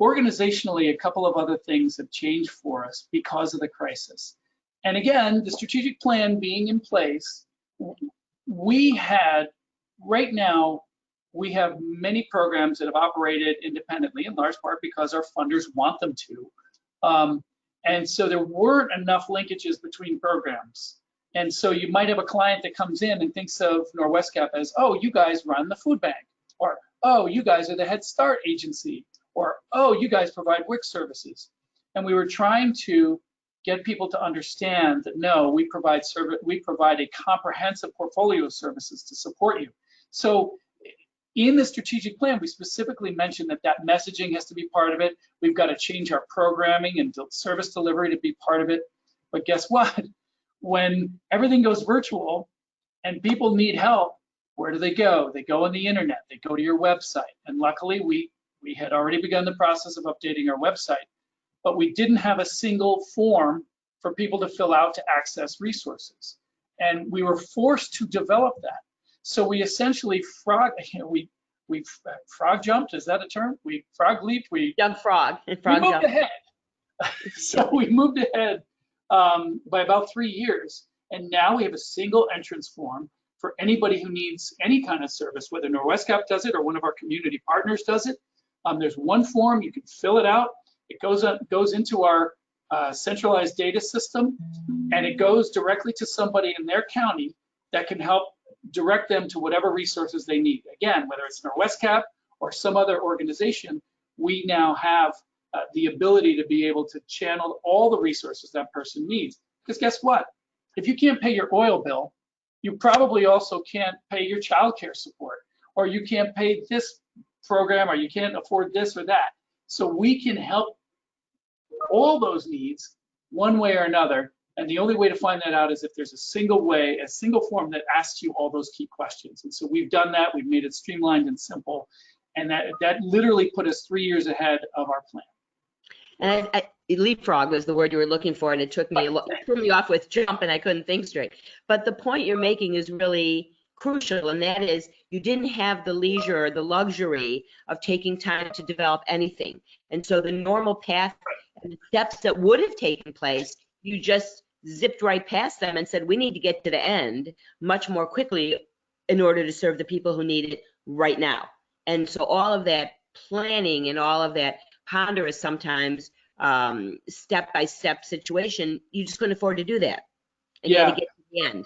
organizationally, a couple of other things have changed for us because of the crisis. And again, the strategic plan being in place, right now, we have many programs that have operated independently, in large part because our funders want them to. And so there weren't enough linkages between programs. And so you might have a client that comes in and thinks of NorWesCap as, oh, you guys run the food bank, or, oh, you guys are the Head Start agency, or, oh, you guys provide WIC services. And we were trying to get people to understand that, no, we provide a comprehensive portfolio of services to support you. So in the strategic plan, we specifically mentioned that messaging has to be part of it. We've got to change our programming and service delivery to be part of it. But guess what? When everything goes virtual and people need help, where do they go? They go on the internet, they go to your website. And luckily we had already begun the process of updating our website, but we didn't have a single form for people to fill out to access resources. And we were forced to develop that. So we essentially frog jumped, is that a term? We frog leaped, we moved ahead. So we moved ahead by about 3 years. And now we have a single entrance form for anybody who needs any kind of service, whether NorWesCap does it or one of our community partners does it. There's one form, you can fill it out. It goes into our centralized data system, and it goes directly to somebody in their county that can help direct them to whatever resources they need. Again, whether it's NorWesCap or some other organization, we now have the ability to be able to channel all the resources that person needs. Because guess what? If you can't pay your oil bill, you probably also can't pay your childcare support, or you can't pay this program, or you can't afford this or that. So we can help all those needs one way or another. And the only way to find that out is if there's a single way, a single form that asks you all those key questions. And so we've done that. We've made it streamlined and simple. And that literally put us 3 years ahead of our plan. And leapfrog was the word you were looking for, and it took me threw me off with jump, and I couldn't think straight. But the point you're making is really crucial, and that is you didn't have the leisure or the luxury of taking time to develop anything. And so the normal path and the steps that would have taken place, you just zipped right past them and said, we need to get to the end much more quickly in order to serve the people who need it right now. And so all of that planning and all of that ponderous, sometimes step-by-step situation, you just couldn't afford to do that. And you had to get to the end.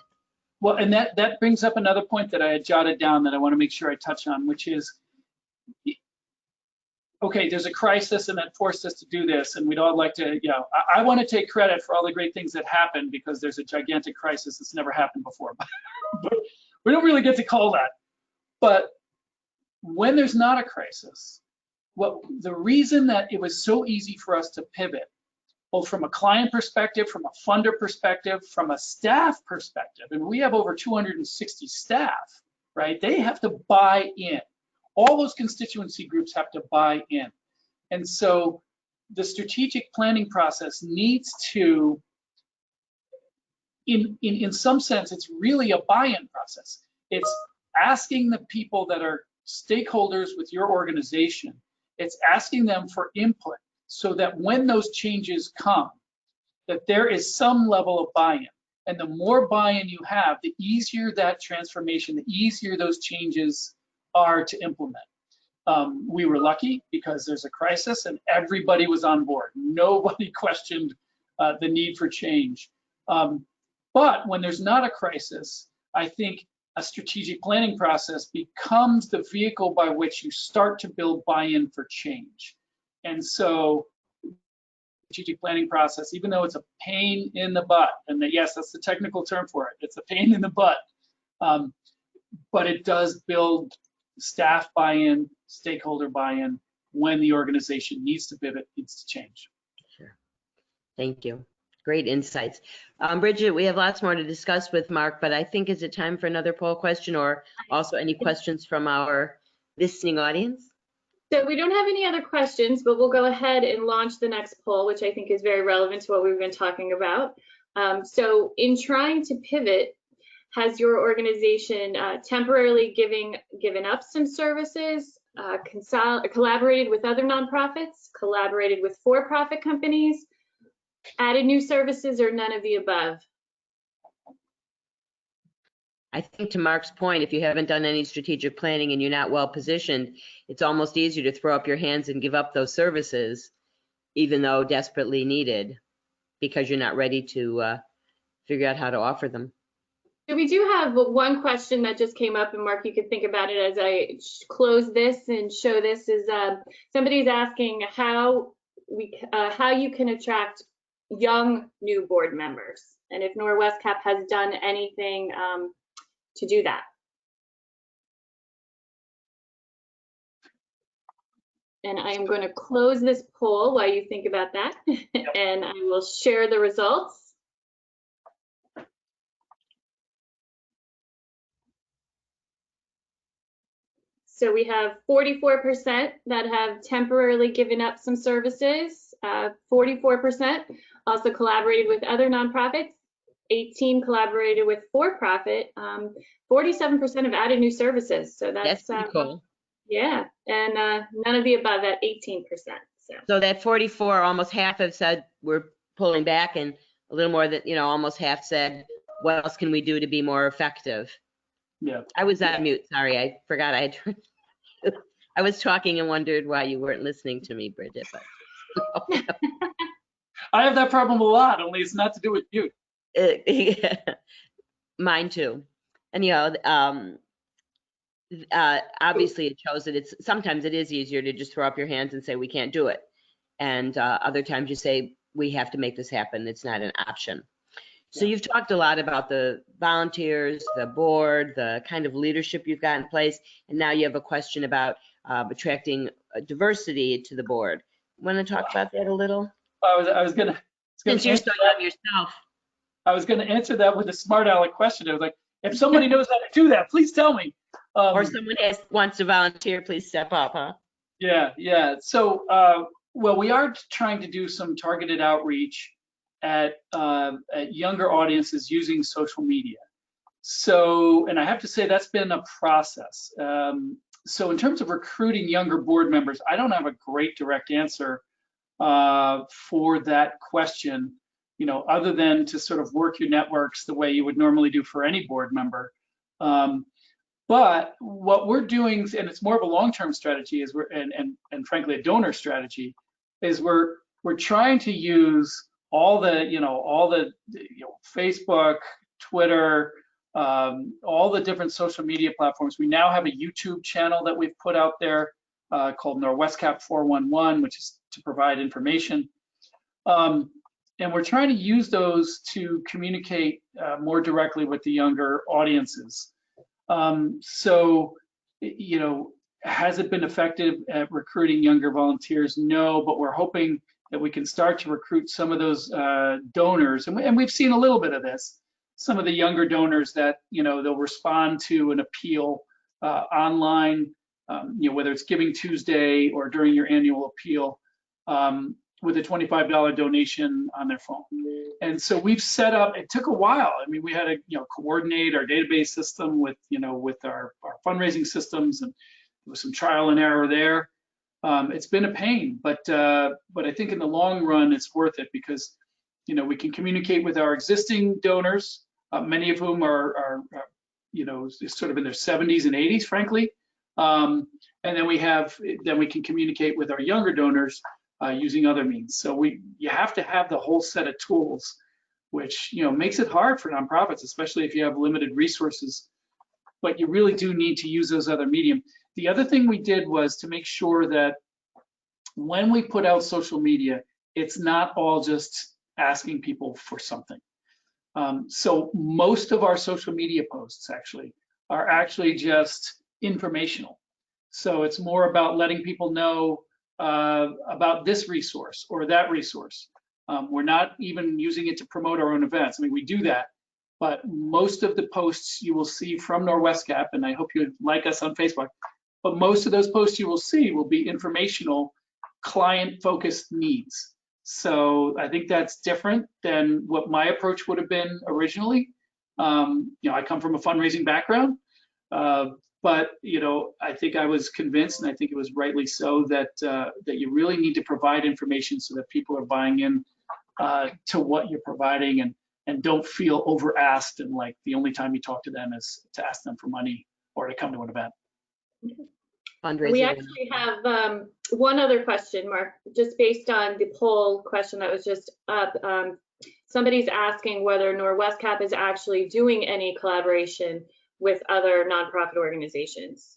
Well, and that brings up another point that I had jotted down that I want to make sure I touch on, which is, okay, there's a crisis and that forced us to do this, and we'd all like to, I want to take credit for all the great things that happened because there's a gigantic crisis that's never happened before. But we don't really get to call that. But when there's not a crisis, the reason that it was so easy for us to pivot, both from a client perspective, from a funder perspective, from a staff perspective, and we have over 260 staff, right? They have to buy in. All those constituency groups have to buy in. And so the strategic planning process needs to, in some sense, it's really a buy-in process. It's asking the people that are stakeholders with your organization, it's asking them for input so that when those changes come, that there is some level of buy-in. And the more buy-in you have, the easier that transformation, the easier those changes are to implement. We were lucky because there's a crisis and everybody was on board. Nobody questioned the need for change. But when there's not a crisis, I think a strategic planning process becomes the vehicle by which you start to build buy-in for change. And so strategic planning process, even though it's a pain in the butt, and yes, that's the technical term for it, it's a pain in the butt, but it does build staff buy-in, stakeholder buy-in when the organization needs to pivot, needs to change. Sure. Thank you. Great insights. Bridget, we have lots more to discuss with Mark, but I think, is it time for another poll question, or also any questions from our listening audience? So we don't have any other questions, but we'll go ahead and launch the next poll, which I think is very relevant to what we've been talking about. So in trying to pivot, has your organization temporarily given up some services, collaborated with other nonprofits, collaborated with for-profit companies, added new services, or none of the above? I think to Mark's point, if you haven't done any strategic planning and you're not well positioned, it's almost easier to throw up your hands and give up those services, even though desperately needed, because you're not ready to figure out how to offer them. So we do have one question that just came up, and Mark, you could think about it as I close this and show this. Is somebody's asking how you can attract young new board members, and if NorWesCap has done anything to do that. And I am going to close this poll while you think about that, and I will share the results. So we have 44% that have temporarily given up some services, 44% also collaborated with other nonprofits, 18 collaborated with for-profit, 47% have added new services. So that's pretty cool. Yeah, and none of the above at 18%. So that 44, almost half have said we're pulling back, and a little more than, almost half said, what else can we do to be more effective? Yeah. I was on mute. Sorry, I forgot I had turned. I was talking and wondered why you weren't listening to me, Bridget. But I have that problem a lot, only it's not to do with you. Mine too. Anyhow, obviously it shows that sometimes it is easier to just throw up your hands and say, we can't do it. And other times you say, we have to make this happen. It's not an option. So you've talked a lot about the volunteers, the board, the kind of leadership you've got in place. And now you have a question about attracting diversity to the board. Want to talk about that a little? I was gonna Since you're so young yourself. I was gonna answer that with a smart aleck question. I was like, if somebody knows how to do that, please tell me. Or someone wants to volunteer, please step up, huh? Yeah. So, well, we are trying to do some targeted outreach at younger audiences using social media. So, and I have to say that's been a process. So in terms of recruiting younger board members, I don't have a great direct answer for that question, other than to sort of work your networks the way you would normally do for any board member. But what we're doing, and it's more of a long-term strategy, is and frankly a donor strategy, is we're trying to use all the Facebook, Twitter, all the different social media platforms. We now have a YouTube channel that we've put out there called Norwescap 411, which is to provide information. And we're trying to use those to communicate more directly with the younger audiences. So, has it been effective at recruiting younger volunteers? No, but we're hoping that we can start to recruit some of those donors. And we've seen a little bit of this. Some of the younger donors that, they'll respond to an appeal online, whether it's Giving Tuesday or during your annual appeal, with a $25 donation on their phone. And so we've set up, it took a while. I mean, we had to, coordinate our database system with, with our fundraising systems, and there was some trial and error there. It's been a pain, but I think in the long run, it's worth it because, we can communicate with our existing donors, many of whom are sort of in their 70s and 80s, frankly. And then we can communicate with our younger donors using other means. So you have to have the whole set of tools, which makes it hard for nonprofits, especially if you have limited resources. But you really do need to use those other medium. The other thing we did was to make sure that when we put out social media, it's not all just asking people for something. So most of our social media posts are actually just informational. So it's more about letting people know about this resource or that resource. We're not even using it to promote our own events. I mean, we do that, but most of the posts you will see from Norwescap, and I hope you like us on Facebook, but most of those posts you will see will be informational, client-focused needs. So I think that's different than what my approach would have been originally. I come from a fundraising background, but I think I was convinced, and I think it was rightly so, that you really need to provide information so that people are buying in to what you're providing, and don't feel over asked, and like the only time you talk to them is to ask them for money or to come to an event. We actually have one other question, Mark, just based on the poll question that was just up. Somebody's asking whether Norwescap is actually doing any collaboration with other nonprofit organizations.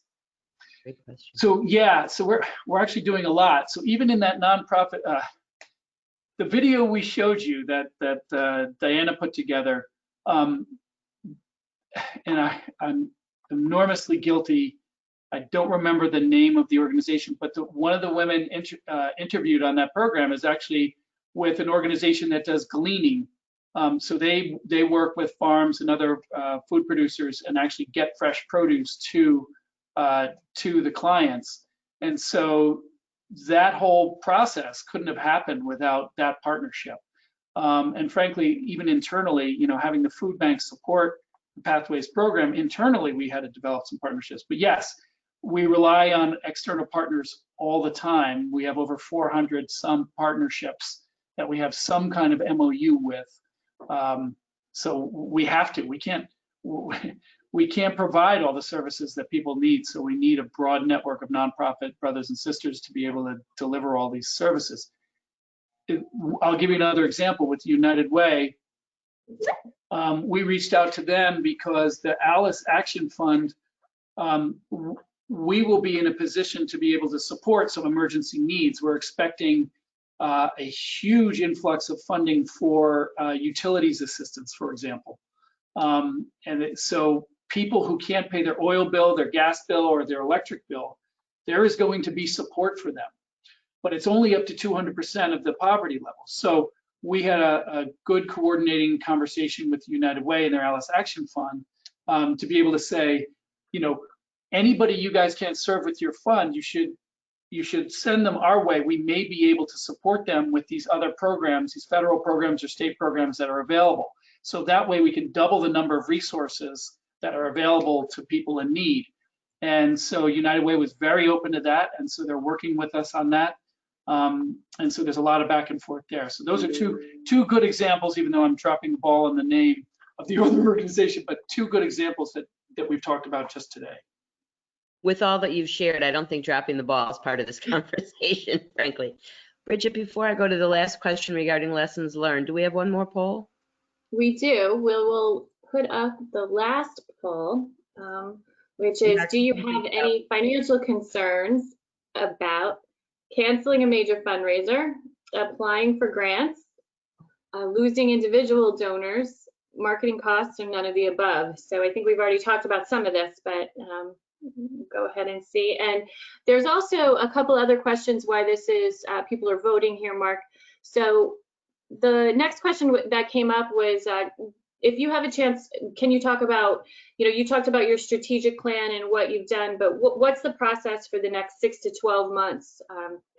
Great question. So yeah, so we're actually doing a lot. So even in that nonprofit, the video we showed you that Diana put together, and I'm enormously guilty. I don't remember the name of the organization, but one of the women interviewed on that program is actually with an organization that does gleaning. So they work with farms and other food producers and actually get fresh produce to the clients. And so that whole process couldn't have happened without that partnership. And frankly, even internally, having the food bank support the Pathways program, internally we had to develop some partnerships. But yes, we rely on external partners all the time. We have over 400 some partnerships that we have some kind of MOU with. So we have to. We can't provide all the services that people need. So we need a broad network of nonprofit brothers and sisters to be able to deliver all these services. I'll give you another example with United Way. We reached out to them because the Alice Action Fund we will be in a position to be able to support some emergency needs. We're expecting a huge influx of funding for utilities assistance, for example. So people who can't pay their oil bill, their gas bill, or their electric bill, there is going to be support for them. But it's only up to 200% of the poverty level. So we had a good coordinating conversation with United Way and their Alice Action Fund to be able to say, you know, anybody you guys can't serve with your fund, you should send them our way. We may be able to support them with these other programs, these federal programs or state programs that are available. So that way we can double the number of resources that are available to people in need. And so United Way was very open to that. And so they're working with us on that. And so there's a lot of back and forth there. So those are two good examples, even though I'm dropping the ball on the name of the other organization, but two good examples that we've talked about just today. With all that you've shared, I don't think dropping the ball is part of this conversation, frankly. Bridget, before I go to the last question regarding lessons learned, do we have one more poll? We do. We'll put up the last poll, which is, do you have any financial concerns about canceling a major fundraiser, applying for grants, losing individual donors, marketing costs, or none of the above? So I think we've already talked about some of this, but go ahead and see. And there's also a couple other questions why this is, people are voting here, Mark. So the next question that came up was, if you have a chance, can you talk about, you know, you talked about your strategic plan and what you've done, but what's the process for the next 6 to 12 months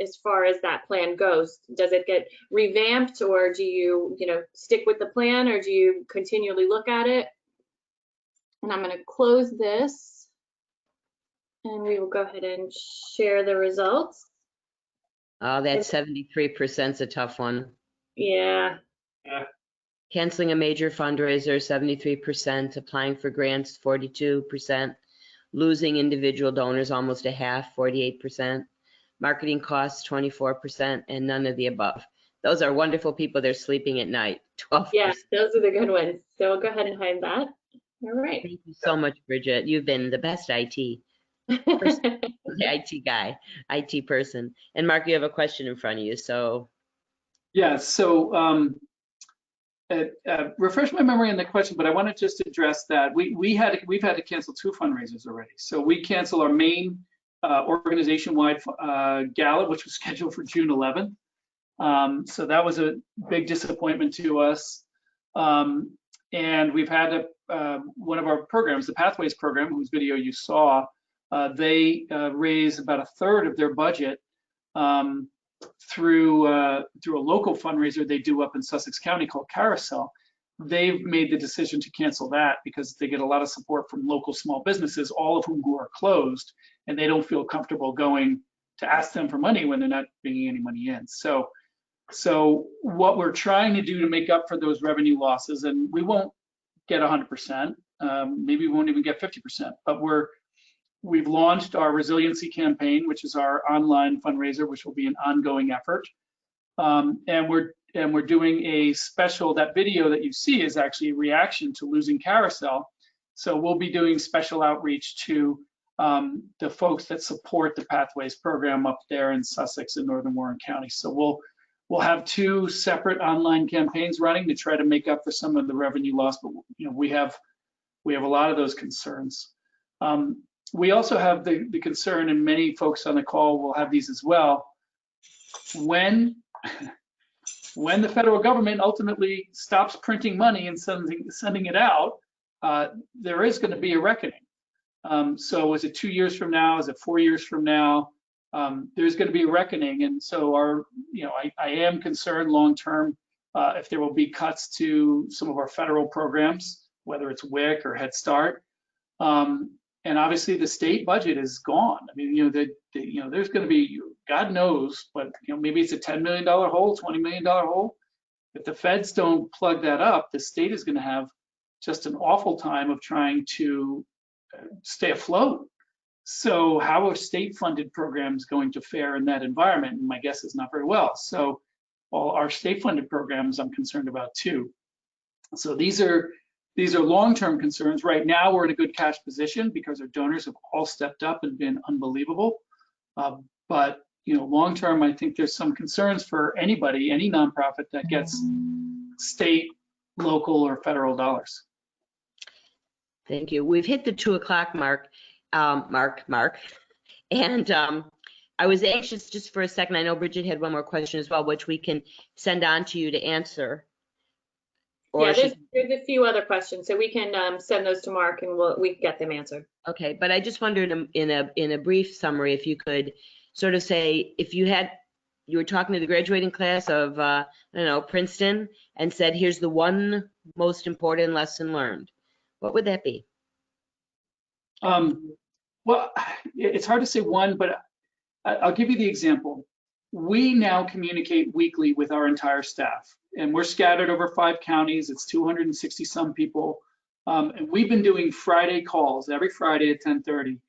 as far as that plan goes? Does it get revamped, or do you, stick with the plan, or do you continually look at it? And I'm going to close this, and we will go ahead and share the results. Oh, that 73% is a tough one. Yeah. Canceling a major fundraiser, 73%. Applying for grants, 42%. Losing individual donors, almost a half, 48%. Marketing costs, 24%, and none of the above. Those are wonderful people. They're sleeping at night, 12%. Yeah, those are the good ones. So we'll go ahead and hide that. All right. Thank you so much, Bridget. You've been the best IT person, the IT guy, IT person. And Mark, you have a question in front of you, so. Yeah, so refresh my memory on the question, but I want to just address that. We've had to cancel 2 fundraisers already. So we canceled our main organization-wide gala, which was scheduled for June 11th. So that was a big disappointment to us. And we've had one of our programs, the Pathways program, whose video you saw, they raise about a third of their budget through a local fundraiser they do up in Sussex County called Carousel. They've made the decision to cancel that because they get a lot of support from local small businesses, all of whom are closed, and they don't feel comfortable going to ask them for money when they're not bringing any money in. So what we're trying to do to make up for those revenue losses, and we won't get 100%, maybe we won't even get 50%, but we've launched our resiliency campaign, which is our online fundraiser, which will be an ongoing effort. And we're doing a special, that video that you see is actually a reaction to losing Carousel. So we'll be doing special outreach to the folks that support the Pathways program up there in Sussex and Northern Warren County. So we'll have 2 separate online campaigns running to try to make up for some of the revenue loss, but we have a lot of those concerns. We also have the concern, and many folks on the call will have these as well, when the federal government ultimately stops printing money and sending it out, there is going to be a reckoning. So is it 2 years from now? Is it 4 years from now? There's going to be a reckoning, and so I am concerned long term if there will be cuts to some of our federal programs, whether it's WIC or Head Start. And obviously the state budget is gone. I mean, there's going to be, God knows, but maybe it's a $10 million hole, $20 million hole. If the feds don't plug that up, the state is going to have just an awful time of trying to stay afloat. So how are state-funded programs going to fare in that environment? And my guess is not very well. So all our state-funded programs I'm concerned about too. So these are These are long-term concerns. Right now, we're in a good cash position because our donors have all stepped up and been unbelievable. But long-term, I think there's some concerns for anybody, any nonprofit that gets state, local, or federal dollars. Thank you. We've hit the 2 o'clock mark, and I was anxious just for a second. I know Bridget had one more question as well, which we can send on to you to answer. Or yeah, there's a few other questions, so we can send those to Mark and we can get them answered. Okay, but I just wondered in a brief summary, if you could sort of say, if you were talking to the graduating class of I don't know, Princeton, and said, here's the one most important lesson learned, what would that be? Well, it's hard to say one, but I'll give you the example. We now communicate weekly with our entire staff, and we're scattered over 5 counties. It's 260 some people. And we've been doing Friday calls every Friday at 10:30.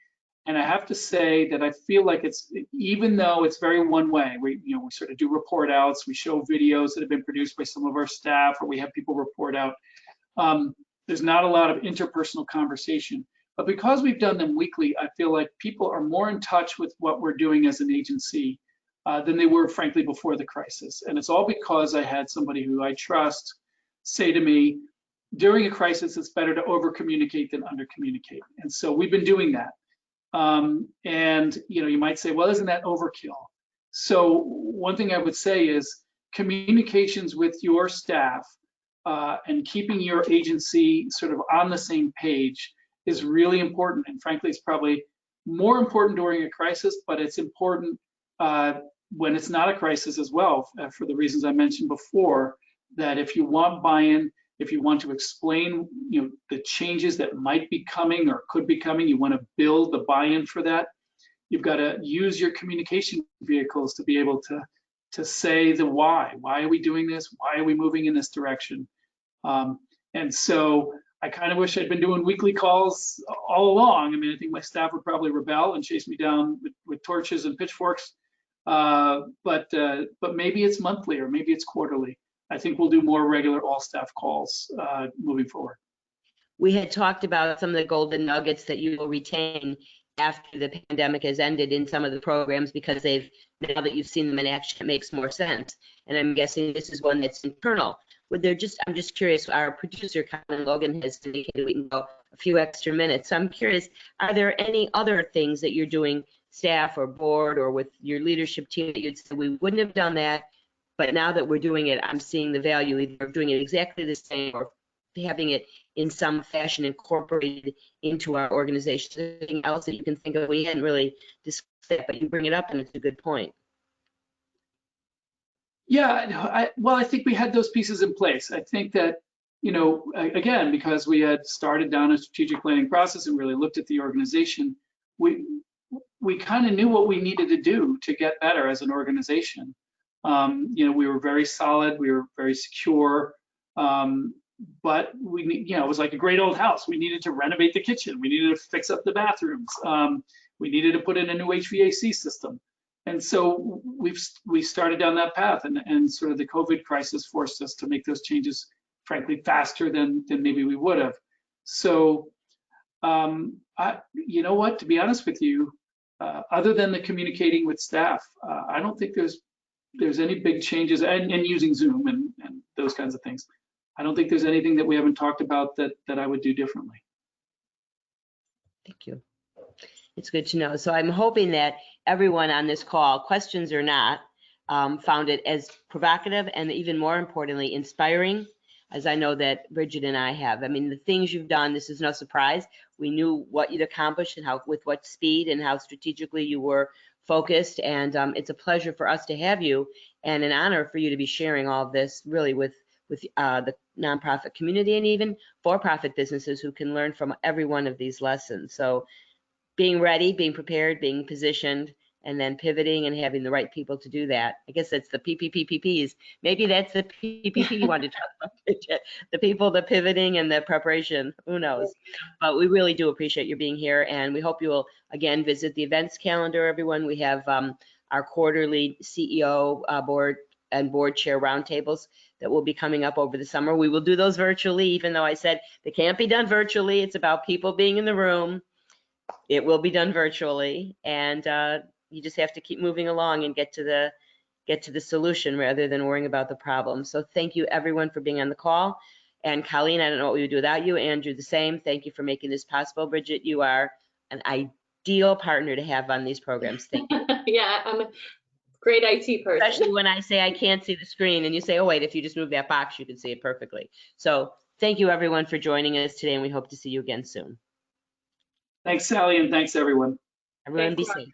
And I have to say that I feel like even though it's very one way, we sort of do report outs, we show videos that have been produced by some of our staff, or we have people report out. There's not a lot of interpersonal conversation. But because we've done them weekly, I feel like people are more in touch with what we're doing as an agency than they were, frankly, before the crisis. And it's all because I had somebody who I trust say to me, during a crisis, it's better to over-communicate than under-communicate. And so we've been doing that. And you might say, well, isn't that overkill? So one thing I would say is communications with your staff and keeping your agency sort of on the same page is really important. And frankly, it's probably more important during a crisis, but it's important when it's not a crisis as well, for the reasons I mentioned before, that if you want buy-in, if you want to explain the changes that might be coming or could be coming, you want to build the buy-in for that, you've got to use your communication vehicles to be able to say the why. Why are we doing this? Why are we moving in this direction? And so I kind of wish I'd been doing weekly calls all along. I mean, I think my staff would probably rebel and chase me down with torches and pitchforks. But maybe it's monthly or maybe it's quarterly. I think we'll do more regular all staff calls moving forward. We had talked about some of the golden nuggets that you will retain after the pandemic has ended in some of the programs, because now that you've seen them in action, it makes more sense. And I'm guessing this is one that's internal. I'm just curious, our producer, Colin Logan, has indicated we can go a few extra minutes. So I'm curious, are there any other things that you're doing, staff or board or with your leadership team, that you'd say we wouldn't have done that, but now that we're doing it, I'm seeing the value either of doing it exactly the same or having it in some fashion incorporated into our organization? Anything else that you can think of? We hadn't really discussed that, but you bring it up and it's a good point. Yeah, well, I think we had those pieces in place. I think that, again, because we had started down a strategic planning process and really looked at the organization, we kind of knew what we needed to do to get better as an organization. We were very solid, we were very secure, but it was like a great old house. We needed to renovate the kitchen. We needed to fix up the bathrooms. We needed to put in a new HVAC system. And so we started down that path, and sort of the COVID crisis forced us to make those changes, frankly, faster than maybe we would have. So, you know what, to be honest with you, other than the communicating with staff, I don't think there's any big changes, and using Zoom and those kinds of things. I don't think there's anything that we haven't talked about that I would do differently. Thank you. It's good to know. So I'm hoping that everyone on this call, questions or not, found it as provocative and even more importantly, inspiring, as I know that Bridget and I have. I mean, the things you've done, this is no surprise. We knew what you'd accomplished and with what speed and how strategically you were focused. And it's a pleasure for us to have you, and an honor for you to be sharing all of this really with the nonprofit community and even for-profit businesses who can learn from every one of these lessons. So being ready, being prepared, being positioned, and then pivoting and having the right people to do that. I guess that's the PPPPs. Maybe that's the PPP you wanted to talk about. The people, the pivoting, and the preparation. Who knows? But we really do appreciate you being here, and we hope you will again visit the events calendar, everyone. We have our quarterly CEO board and board chair roundtables that will be coming up over the summer. We will do those virtually, even though I said they can't be done virtually. It's about people being in the room. It will be done virtually, and you just have to keep moving along and get to the solution rather than worrying about the problem. So thank you everyone for being on the call. And Colleen, I don't know what we would do without you. Andrew, the same. Thank you for making this possible. Bridget, you are an ideal partner to have on these programs. Thank you. Yeah, I'm a great IT person. Especially when I say I can't see the screen and you say, oh wait, if you just move that box, you can see it perfectly. So thank you everyone for joining us today, and we hope to see you again soon. Thanks, Sally, and thanks, everyone. Everyone be Thanks. safe.